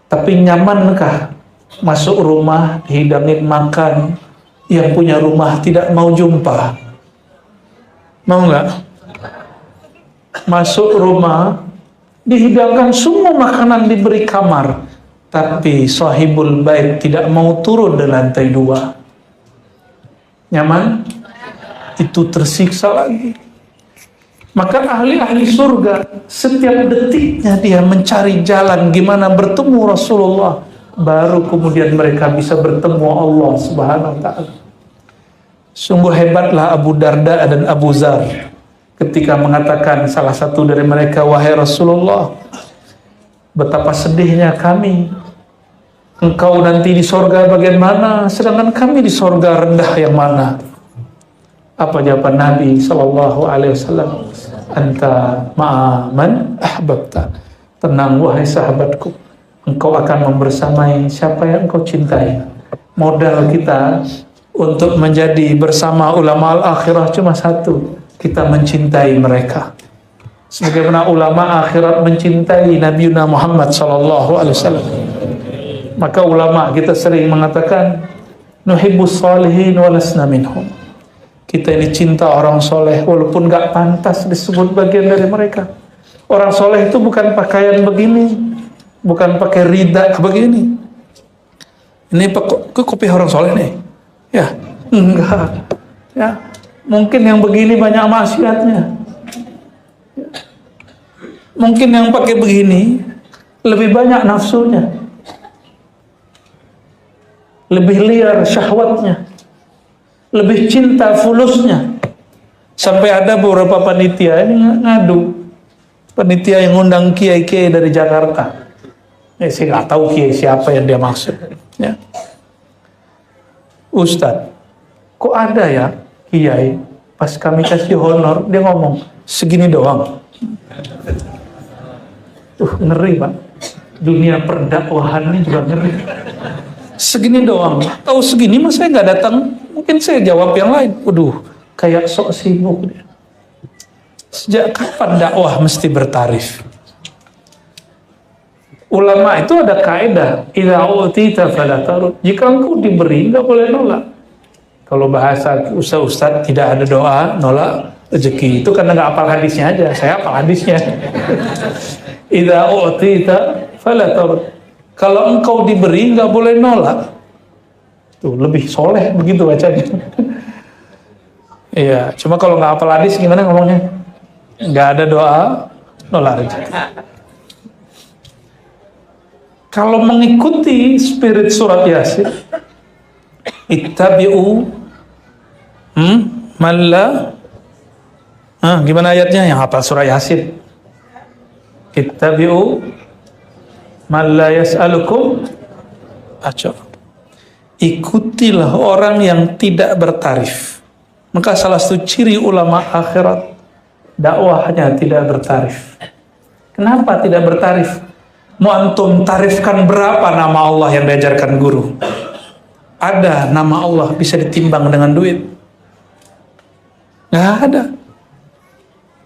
S2: Tapi nyamankah masuk rumah dihidangin makan, yang punya rumah tidak mau jumpa? Mau nggak? masuk rumah, dihidangkan semua makanan, diberi kamar, tapi sahibul bait tidak mau turun di lantai 2. Nyaman? Itu tersiksa lagi. Maka ahli-ahli surga setiap detiknya dia mencari jalan gimana bertemu Rasulullah, baru kemudian mereka bisa bertemu Allah Subhanahu wa ta'ala. Sungguh hebatlah Abu Darda dan Abu Zar ketika mengatakan salah satu dari mereka, wahai Rasulullah, betapa sedihnya kami, engkau nanti di sorga bagian mana, sedangkan kami di sorga rendah yang mana? Apa jawaban Nabi Sallallahu Alaihi Wasallam? Anta ma'aman ahbabta. Tenang wahai sahabatku, engkau akan membersamai siapa yang engkau cintai. Modal kita untuk menjadi bersama ulama al-akhirah cuma satu, kita mencintai mereka. Sebagaimana ulama akhirat mencintai Nabi Muhammad Sallallahu Alaihi Wasallam. Maka ulama kita sering mengatakan, nuhibbus salihin walasna minhum. Kita ini cinta orang soleh walaupun gak pantas disebut bagian dari mereka. Orang soleh itu bukan pakaian begini, bukan pakai rida begini. Ini kopi orang soleh nih. Ya, enggak. Ya, mungkin yang begini banyak maksiatnya. Mungkin yang pakai begini lebih banyak nafsunya, lebih liar syahwatnya, lebih cinta fulusnya. Sampai ada beberapa panitia ini ngadu, panitia yang ngundang kiai-kiai dari Jakarta. Saya nggak tahu kiai siapa yang dia maksud. Ya. Ustadz, kok ada ya kiai pas kami kasih honor dia ngomong segini doang. Ngeri Pak, dunia perdakwahan ini juga ngeri. Segini doang, tahu segini mas saya nggak datang, mungkin saya jawab yang lain. Waduh, kayak sok sibuk dia. Sejak kapan dakwah mesti bertarif? Ulama itu ada kaidah, idza utita fala tarud. Jika engkau diberi, enggak boleh nolak. Kalau bahasa ustaz tidak ada doa nolak rezeki, itu karena enggak hafal hadisnya aja. Saya hafal hadisnya. Idza utita fala tarud. Kalau engkau diberi, enggak boleh nolak. Tuh, lebih soleh begitu bacanya. Iya, cuma kalau enggak hafal hadis gimana ngomongnya? Enggak ada doa nolak rezeki. Kalau mengikuti spirit surat Yasin, ittabi'u malla, gimana ayatnya yang hafal surat Yasin? Ittabi'u malla yas'alukum ajr. Ikutilah orang yang tidak bertarif. Maka salah satu ciri ulama akhirat, dakwahnya tidak bertarif. Kenapa tidak bertarif? Mau antum tarifkan berapa nama Allah yang diajarkan guru? Ada nama Allah bisa ditimbang dengan duit? Nggak ada.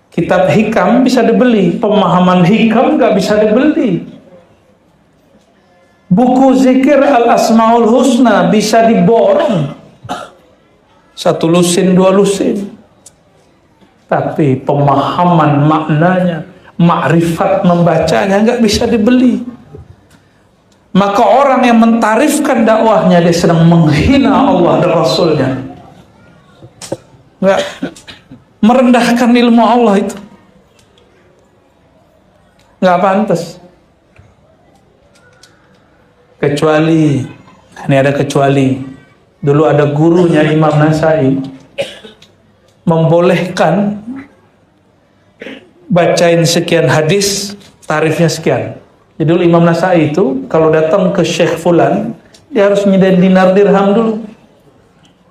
S2: Kitab hikam bisa dibeli, pemahaman hikam nggak bisa dibeli. Buku zikir al-asmaul husna bisa diborong, 1 lusin 2 lusin. Tapi pemahaman maknanya, makrifat membacanya nggak bisa dibeli. Maka orang yang mentarifkan dakwahnya dia sedang menghina Allah dan Rasulnya, nggak merendahkan ilmu Allah, itu nggak pantas. Kecuali, ini ada kecuali, dulu ada gurunya Imam Nasai membolehkan bacain sekian hadis, tarifnya sekian. Jadi dulu Imam Nasai itu kalau datang ke Syekh Fulan, dia harus nyediain dinar dirham dulu.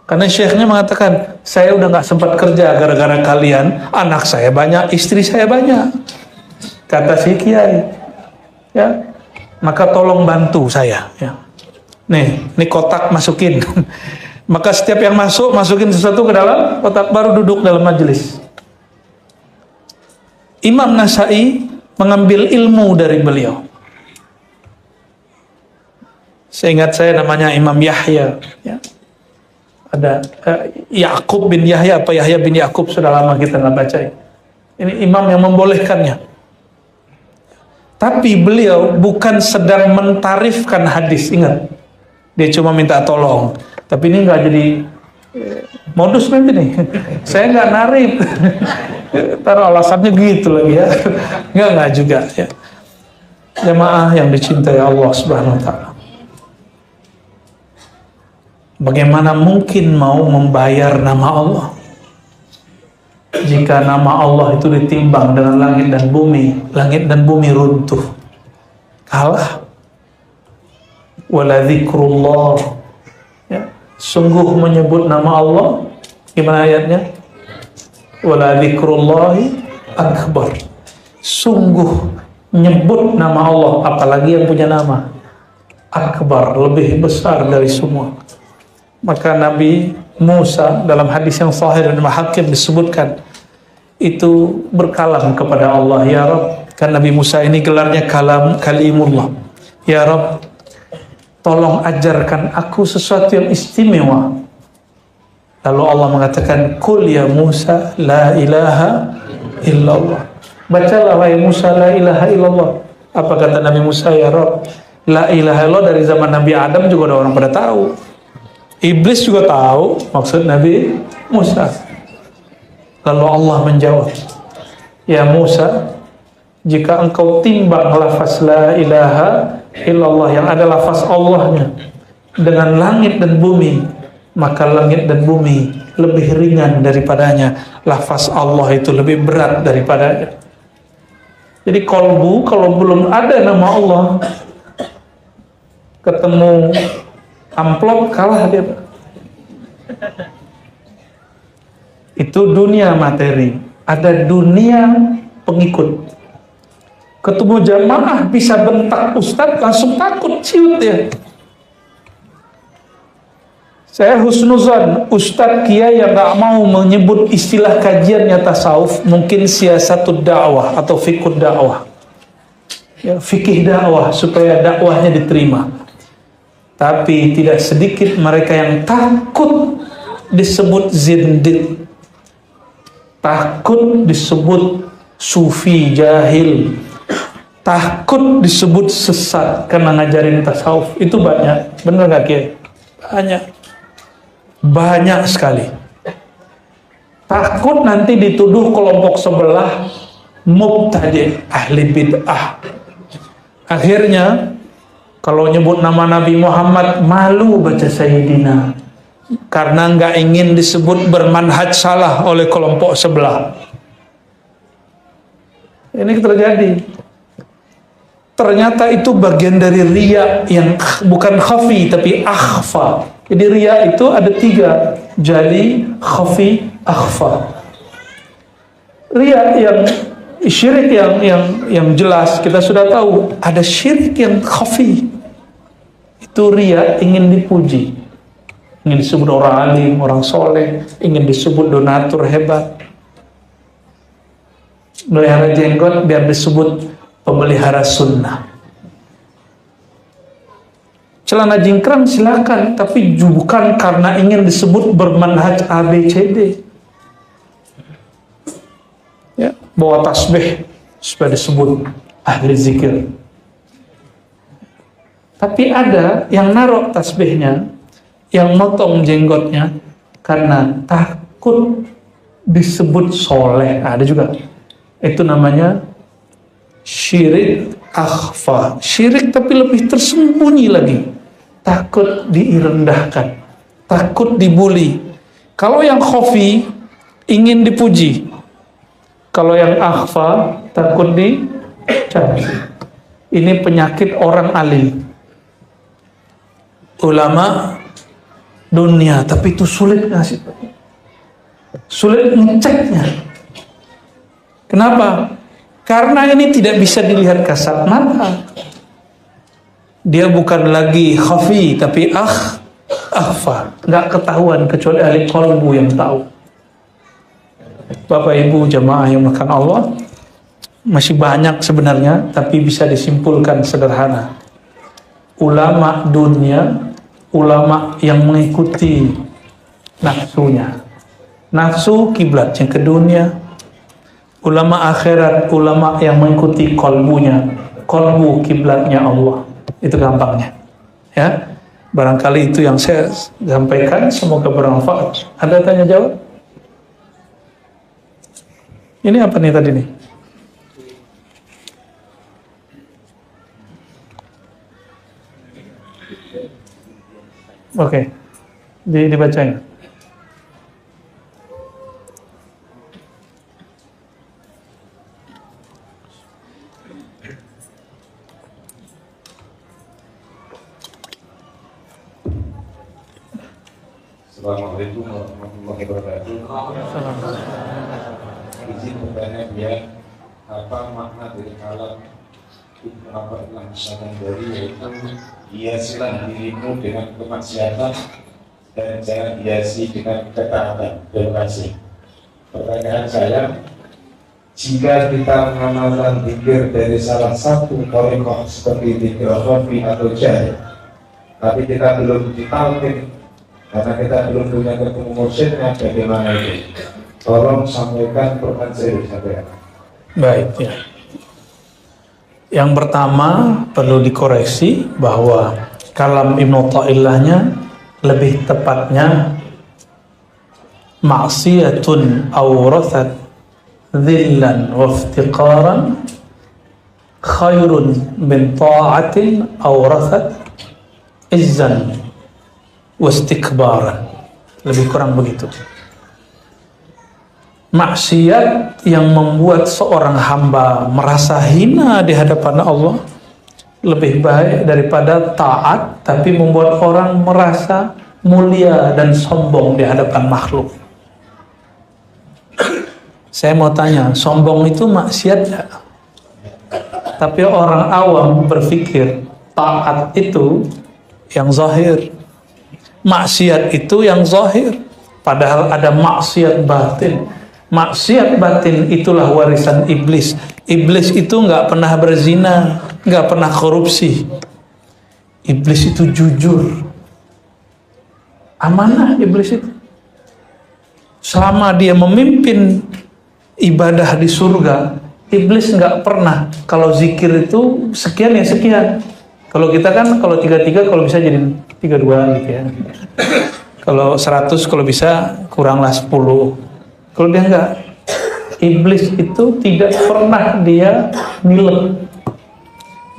S2: Karena syekhnya mengatakan, saya udah gak sempat kerja gara-gara kalian, anak saya banyak, istri saya banyak. Kata si kiai, ya, maka tolong bantu saya. Ya. Nih kotak masukin. Maka setiap yang masuk, masukin sesuatu ke dalam kotak, baru duduk dalam majelis. Imam Nasai mengambil ilmu dari beliau. Seingat saya namanya Imam Yahya. Ya. Ada Ya'qub bin Yahya, apa Yahya bin Ya'qub, sudah lama kita nggak baca. Ini imam yang membolehkannya. Tapi beliau bukan sedang mentarifkan hadis, ingat. Dia cuma minta tolong. Tapi ini nggak jadi modus nanti nih. Saya nggak narik. Taruh alasannya gitu lagi ya. Nggak juga ya. Jamaah yang dicintai Allah Subhanahu Wa Taala. Bagaimana mungkin mau membayar nama Allah jika nama Allah itu ditimbang dengan langit dan bumi runtuh, kalah. Wala dzikrullah, ya, sungguh menyebut nama Allah, gimana ayatnya? Wala dzikrullahi akbar, sungguh nyebut nama Allah, apalagi yang punya nama akbar, lebih besar dari semua. Maka Nabi Musa dalam hadis yang sahih dan Hakim disebutkan itu berkalam kepada Allah, ya Rabb. Kan Nabi Musa ini gelarnya kalimullah. Ya Rabb, tolong ajarkan aku sesuatu yang istimewa. Lalu Allah mengatakan, Qul ya Musa la ilaha illallah. Bacalah wahai Musa la ilaha illallah. Apa kata Nabi Musa? Ya Rabb, la ilaha illallah dari zaman Nabi Adam juga ada orang pada tahu. Iblis juga tahu maksud Nabi Musa. Lalu Allah menjawab, ya Musa, jika engkau timbang lafaz la ilaha illallah yang ada lafaz Allahnya dengan langit dan bumi, maka langit dan bumi lebih ringan daripadanya. Lafaz Allah itu lebih berat daripadanya. Jadi kolbu kalau belum ada nama Allah, ketemu amplop kalah dia. Itu dunia materi. Ada dunia pengikut. Ketemu jamaah bisa bentak ustadz, langsung takut, ciut dia. Saya husnuzan, ustadz kiai yang gak mau menyebut istilah kajiannya tasawuf, mungkin siasatud dakwah atau fikih dakwah, ya, fikih dakwah supaya dakwahnya diterima. Tapi tidak sedikit mereka yang takut disebut zindiq, takut disebut sufi jahil, takut disebut sesat karena ngajarin tasawuf. Itu banyak, bener gak Kiai? Banyak sekali. Takut nanti dituduh kelompok sebelah mubtadi', ahli bid'ah. Akhirnya kalau nyebut nama Nabi Muhammad malu baca Sayyidina, karena nggak ingin disebut bermanhaj salah oleh kelompok sebelah. Ini terjadi. Ternyata itu bagian dari riya yang bukan khafi tapi akhfa. Jadi riya itu ada 3, jali, khafi, akhfa. Riya yang syirik yang jelas kita sudah tahu. Ada syirik yang khafi. Itu riya, ingin dipuji, ingin disebut orang alim, orang soleh, ingin disebut donatur hebat, melihara jenggot biar disebut pemelihara sunnah. Celana jingkrang silakan, tapi bukan karena ingin disebut bermanhaj ABCD. Ya, bawa tasbih supaya disebut ahli zikir. Tapi ada yang naruh tasbihnya, yang motong jenggotnya karena takut disebut soleh. Ada juga. Itu namanya syirik akhfa. Syirik tapi lebih tersembunyi lagi. Takut direndahkan, takut dibully. Kalau yang khafi ingin dipuji. Kalau yang akhfa takut dicaci. Ini penyakit orang alim. Ulama dunia, tapi itu sulit ngasih, sulit ngeceknya. Kenapa? Karena ini tidak bisa dilihat kasat mata. Dia bukan lagi khafi tapi akhfa, nggak ketahuan kecuali ahli qalbu yang tahu. Bapak Ibu jamaah yang makan Allah, masih banyak sebenarnya, tapi bisa disimpulkan sederhana. Ulama dunia, ulama yang mengikuti nafsunya. Nafsu kiblatnya ke dunia, Ulama akhirat, ulama yang mengikuti kolbunya. Kolbu kiblatnya Allah. Itu gampangnya. Ya, barangkali itu yang saya sampaikan. Semoga bermanfaat. Ada tanya jawab? Ini apa nih tadi nih? Oke, dibacain.
S1: Assalamualaikum warahmatullahi wabarakatuh. Izin bertanya ya, apa makna dari kalam apa yang misalkan dari yaitu hiasilah dirimu dengan kemaksiatan dan jangan hiasi dengan ketaatan. Terima kasih. Pertanyaan saya, jika kita mengamalkan zikir dari salah satu thariqah seperti zikir khafi atau jahil, tapi kita belum ditalqin karena kita belum punya ketemu mursyidnya, bagaimana itu? Tolong sampaikan Quran saya sampaikan.
S2: Baik ya. Yang pertama perlu dikoreksi bahwa kalam Ibnu Athaillahnya lebih tepatnya maksiyatun awrathat dhillan wa iftiqaran khairun min ta'atin awrathat izzan wastikbaran. Lebih kurang begitu. Maksiat yang membuat seorang hamba merasa hina di hadapan Allah lebih baik daripada taat tapi membuat orang merasa mulia dan sombong di hadapan makhluk. Saya mau tanya, sombong itu maksiat gak? Tapi orang awam berpikir taat itu yang zahir, maksiat itu yang zahir, padahal ada maksiat batin. Maksiat batin itulah warisan iblis. Iblis itu nggak pernah berzina, nggak pernah korupsi. Iblis itu jujur, amanah iblis itu. Selama dia memimpin ibadah di surga, iblis nggak pernah kalau zikir itu sekian ya sekian. Kalau kita kan kalau 33 kalau bisa jadi 32 gitu ya. Kalau 100 kalau bisa kuranglah 10. Kalau dia enggak, iblis itu tidak pernah dia nilai,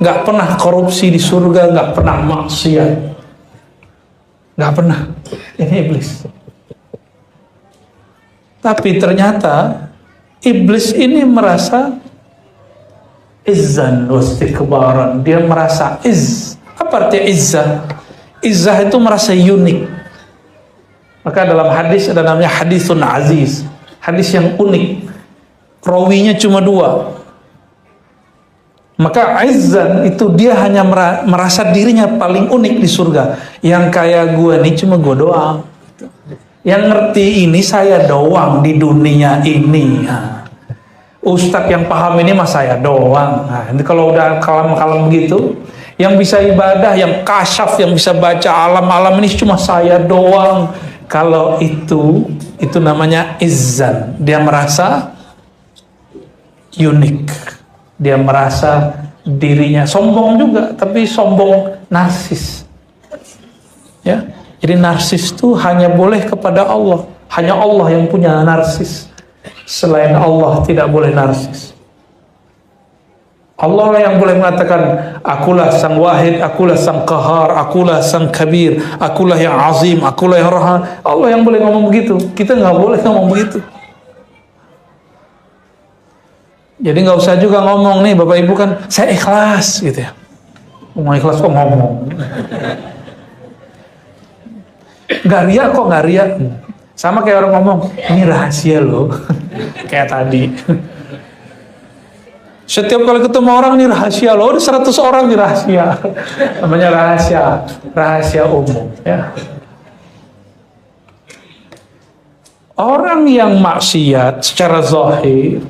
S2: nggak pernah korupsi di surga, nggak pernah maksiat, nggak pernah. Ini iblis. Tapi ternyata iblis ini merasa izzan wastikbaran. Dia merasa Apa arti izzah? Izzah itu merasa unik. Maka dalam hadis ada namanya hadisun aziz. Hadis yang unik, rawinya cuma 2. Maka izzan itu dia hanya merasa dirinya paling unik di surga. Yang kayak gue nih cuma gue doang. Yang ngerti ini saya doang di dunia ini. Nah, Ustadz yang paham ini mah saya doang. Nah, ini kalau udah kalam-kalam begitu, yang bisa ibadah, yang kasyaf, yang bisa baca alam-alam ini cuma saya doang. Kalau itu namanya izzan. Dia merasa unik. Dia merasa dirinya sombong juga, tapi sombong narsis. Ya, jadi narsis itu hanya boleh kepada Allah. Hanya Allah yang punya narsis. Selain Allah tidak boleh narsis. Allah lah yang boleh mengatakan, akulah sang wahid, akulah sang qahar, akulah sang kabir, akulah yang azim, akulah yang rahman. Allah yang boleh ngomong begitu. Kita nggak boleh ngomong begitu. Jadi nggak usah juga ngomong nih Bapak Ibu kan, saya ikhlas gitu ya. Ngomong ikhlas kok ngomong. Nggak ria kok nggak ria. Sama kayak orang ngomong, ini rahasia loh. Kayak tadi. Setiap kali ketemu orang ini rahasia loh, ada 100 orang di rahasia. Namanya rahasia umum ya. Orang yang maksiat secara zahir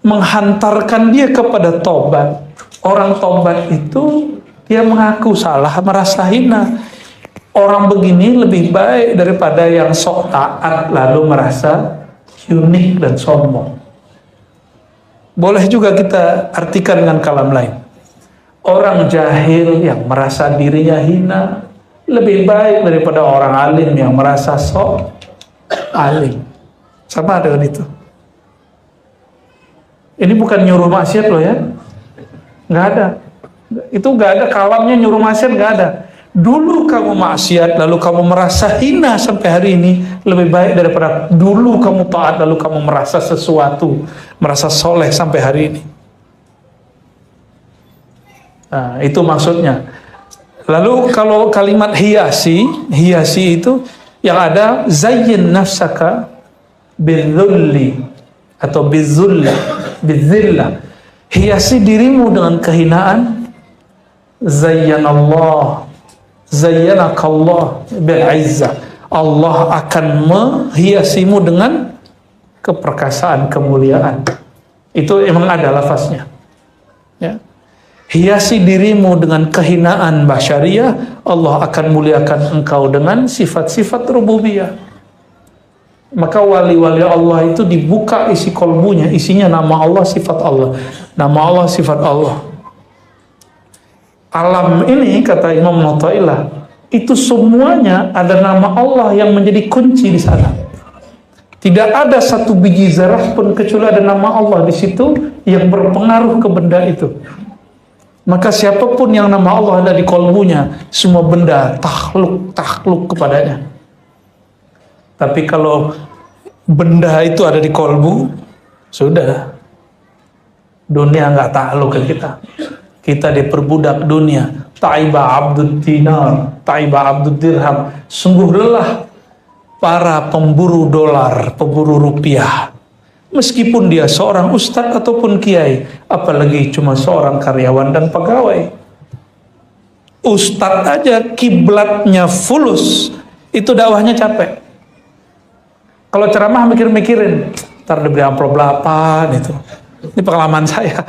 S2: menghantarkan dia kepada tobat. Orang tobat itu dia mengaku salah, merasa hina. Orang begini lebih baik daripada yang sok taat lalu merasa unik dan sombong. Boleh juga kita artikan dengan kalam lain. Orang jahil yang merasa dirinya hina lebih baik daripada orang alim yang merasa sok alim. Sama dengan itu. Ini bukan nyuruh maksiat loh ya. Nggak ada. Itu nggak ada kalamnya nyuruh maksiat, nggak ada. Dulu kamu maksiat lalu kamu merasa hina sampai hari ini, lebih baik daripada dulu kamu taat lalu kamu merasa sesuatu, merasa soleh sampai hari ini. Nah, itu maksudnya. Lalu kalau kalimat hiasi itu yang ada zayyin nafsaka bidzulli atau bidzillah. Hiasi dirimu dengan kehinaan. Zayyanakallah bil'izzah. Allah akan menghiasimu dengan keperkasaan, kemuliaan. Itu emang ada lafaznya. Ya. Hiasi dirimu dengan kehinaan basyariyah, Allah akan muliakan engkau dengan sifat-sifat rububiyah. Maka wali-wali Allah itu dibuka isi kolbunya, isinya nama Allah, sifat Allah. Nama Allah, sifat Allah. Alam ini, kata Imam Mu'ta'ilah, itu semuanya ada nama Allah yang menjadi kunci di sana. Tidak ada satu biji zarah pun kecuali ada nama Allah di situ yang berpengaruh ke benda itu. Maka siapapun yang nama Allah ada di kolbunya, semua benda takluk kepadanya. Tapi kalau benda itu ada di kolbu, sudah, dunia nggak takluk ke kita. Kita diperbudak dunia. Ta'iba abdud dinar, ta'iba abdud dirham. Sungguh lelah para pemburu dolar, pemburu rupiah. Meskipun dia seorang ustadz ataupun kiai, apalagi cuma seorang karyawan dan pegawai. Ustadz aja kiblatnya fulus, itu dakwahnya capek. Kalau ceramah mikir-mikirin, ntar diberi amplop 8 itu. Ini pengalaman saya.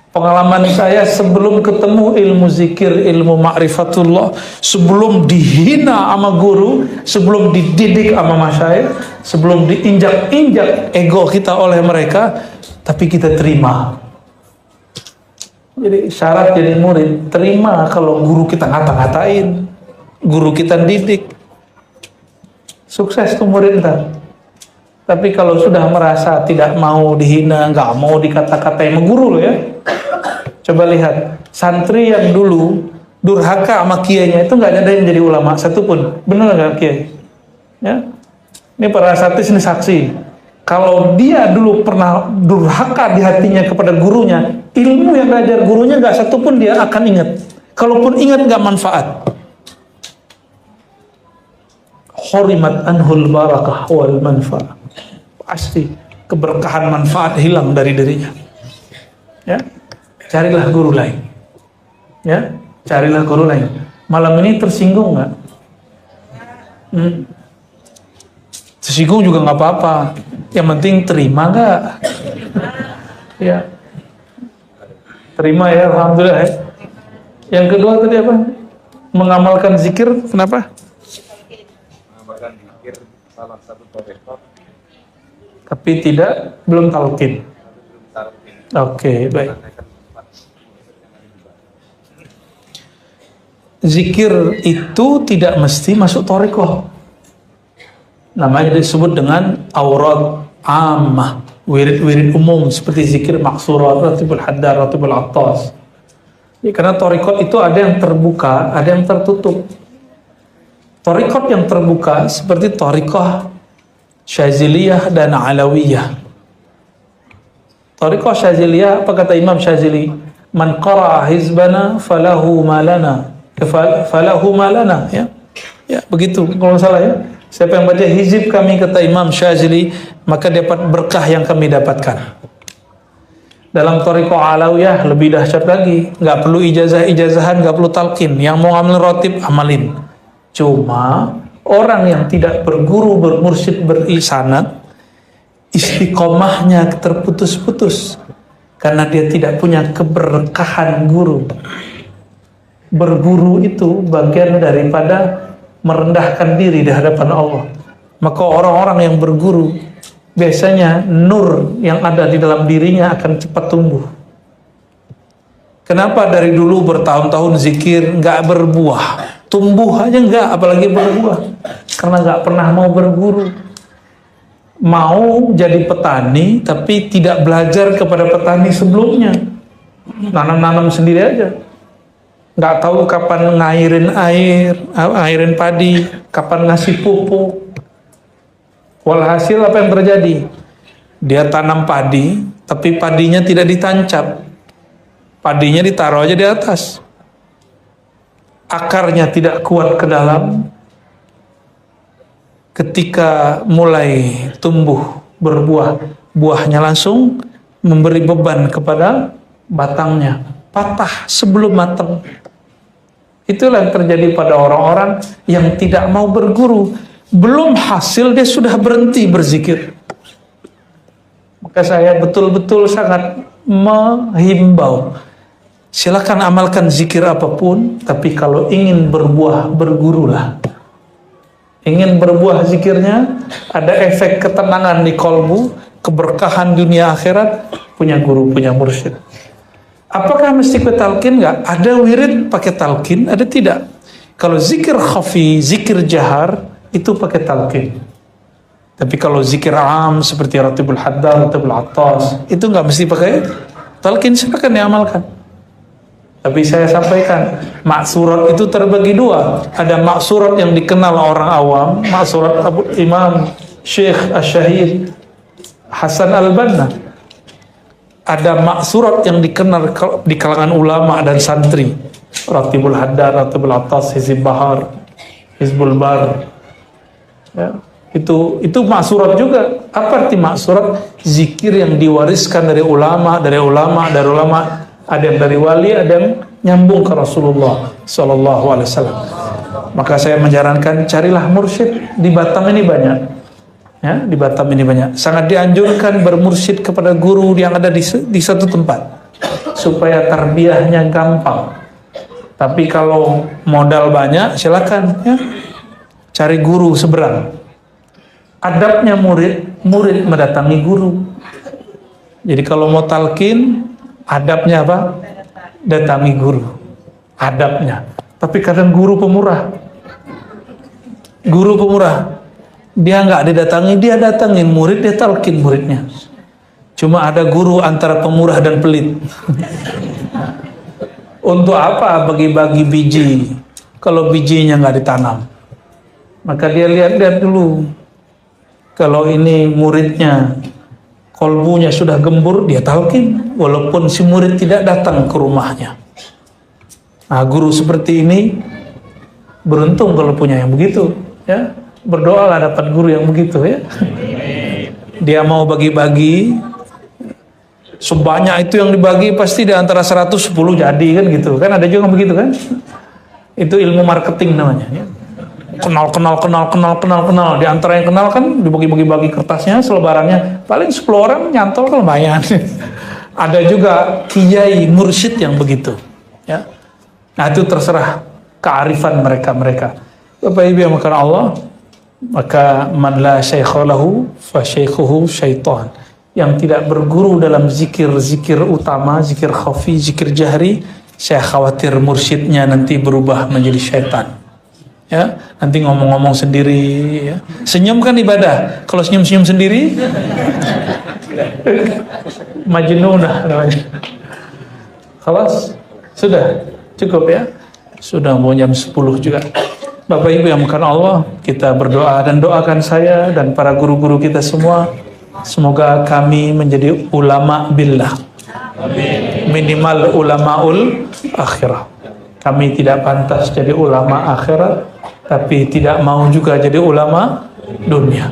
S2: Pengalaman saya sebelum ketemu ilmu zikir, ilmu ma'rifatullah, sebelum dihina sama guru, sebelum dididik sama masyayikh, sebelum diinjak-injak ego kita oleh mereka, tapi kita terima. Jadi syarat jadi murid, terima kalau guru kita ngata-ngatain, guru kita didik. Sukses tuh murid ntar. Tapi kalau sudah merasa tidak mau dihina, nggak mau dikata-katain sama guru loh ya. Coba lihat, santri yang dulu durhaka sama kiainya itu nggak ada yang jadi ulama satupun. Benar nggak kiai? Ya, ini para santri ini saksi. Kalau dia dulu pernah durhaka di hatinya kepada gurunya, ilmu yang ngajar gurunya nggak satupun dia akan ingat. Kalaupun ingat nggak manfaat. Hurimat anhul barakah wal manfaat. Pasti keberkahan manfaat hilang dari dirinya. Ya, carilah guru lain. Ya, carilah guru lain. Malam ini tersinggung nggak? Tersinggung juga nggak apa-apa. Yang penting terima nggak? Ya, terima ya, alhamdulillah. Ya. Yang kedua tadi apa? Mengamalkan zikir, kenapa?
S1: Mengamalkan zikir salah satu thariqah.
S2: Tapi belum talqin. Oke, baik. Zikir itu tidak mesti masuk thariqah. Namanya disebut dengan aurat ammah, wirid-wirid umum seperti zikir maksurat, ratibul haddar, ratibul attas. Ya, karena thariqat itu ada yang terbuka, ada yang tertutup. Thariqat yang terbuka seperti thariqah Syaziliyah dan Alawiyah. Thariqah Syaziliyah, apa kata Imam Syazili? Man qara'a hizbana falahu malana. Falahu malana, ya. Ya, begitu kalau salah ya. Siapa yang baca hizib kami, kata Imam Syazili, maka dapat berkah yang kami dapatkan. Dalam thariqah Alawiyah lebih dahsyat lagi, nggak perlu ijazah-ijazahan, nggak perlu talqin. Yang mau amal rotib amalin. Cuma orang yang tidak berguru, bermursyid, berisanad, istiqomahnya terputus-putus karena dia tidak punya keberkahan guru. Berguru itu bagian daripada merendahkan diri di hadapan Allah. Maka orang-orang yang berguru biasanya nur yang ada di dalam dirinya akan cepat tumbuh. Kenapa dari dulu bertahun-tahun zikir nggak berbuah, tumbuh aja nggak, apalagi berbuah? Karena nggak pernah mau berguru. Mau jadi petani tapi tidak belajar kepada petani sebelumnya, nanam-nanam sendiri aja, nggak tahu kapan ngairin padi, kapan ngasih pupuk. Walhasil apa yang terjadi? Dia tanam padi tapi padinya tidak ditancap, padinya ditaruh aja di atas, akarnya tidak kuat ke dalam. Ketika mulai tumbuh berbuah, buahnya langsung memberi beban kepada batangnya, patah sebelum matang. Itulah yang terjadi pada orang-orang yang tidak mau berguru. Belum hasil dia sudah berhenti berzikir. Maka saya betul-betul sangat menghimbau, silakan amalkan zikir apapun, tapi kalau ingin berbuah, bergurulah. Ingin berbuah zikirnya, ada efek ketenangan di kolbu, keberkahan dunia akhirat, punya guru, punya mursyid. Apakah mesti ke talqin? Enggak. Ada wirid pakai talqin, ada tidak. Kalau zikir khafi, zikir jahar, itu pakai talqin. Tapi kalau zikir am seperti Ratibul Haddad, Ratibul Attas, itu enggak mesti pakai talqin, silakan diamalkan. Tapi saya sampaikan, maksurat itu terbagi dua. Ada maksurat yang dikenal orang awam, maksurat Imam Syekh Asy-Syahid Hasan Al-Banna. Ada maksurat yang dikenal di kalangan ulama dan santri, Ratibul Haddad, Ratibul Attas, Hizib Bahar, Hizbul Bar. Ya, itu maksurat juga. Apa arti maksurat? Zikir yang diwariskan dari ulama. Ada yang dari wali, ada yang nyambung ke Rasulullah Sallallahu Alaihi Wasallam. Maka saya menyarankan carilah mursyid. Di Batam ini banyak, ya, di Batam ini banyak. Sangat dianjurkan bermursyid kepada guru yang ada di satu tempat, supaya tarbiyahnya gampang. Tapi kalau modal banyak, silakan, ya, cari guru seberang. Adabnya murid mendatangi guru. Jadi kalau mau talqin, adabnya apa? Datangi guru. Adabnya. Tapi kadang guru pemurah. Dia nggak didatangi, dia datangin murid, dia talqin muridnya. Cuma ada guru antara pemurah dan pelit. Untuk apa bagi-bagi biji kalau bijinya nggak ditanam? Maka dia lihat dulu. Kalau ini muridnya kolbunya sudah gembur, dia talqin walaupun si murid tidak datang ke rumahnya. Nah, guru seperti ini beruntung kalau punya yang begitu, ya. Berdoalah dapat guru yang begitu, ya. Dia mau bagi-bagi sebanyak itu yang dibagi, pasti di antara 110 jadi kan gitu. Kan ada juga begitu kan? Itu ilmu marketing namanya, ya. Kenal. Di antara yang kenal kan dibagi-bagi kertasnya, selebarannya. Paling 10 orang nyantol kan lumayan. Ada juga kiai mursyid yang begitu, ya. Nah, itu terserah kearifan mereka. Bapak Ibu yang makan Allah, maka man la syaikha lahu fa syaikhuhu syaitan. Yang tidak berguru dalam zikir utama, zikir khafi, zikir jahri, saya khawatir mursyidnya nanti berubah menjadi syaitan. Ya, nanti ngomong-ngomong sendiri, ya. Senyum kan ibadah. Kalau senyum-senyum sendiri majnunah namanya. Khalas, sudah cukup, ya. Sudah mau jam 10 juga. Bapak Ibu yang makan Allah, kita berdoa dan doakan saya dan para guru-guru kita semua, semoga kami menjadi ulama billah. Amin. Minimal ulamaul akhirah. Kami tidak pantas jadi ulama akhirat, tapi tidak mau juga jadi ulama dunia.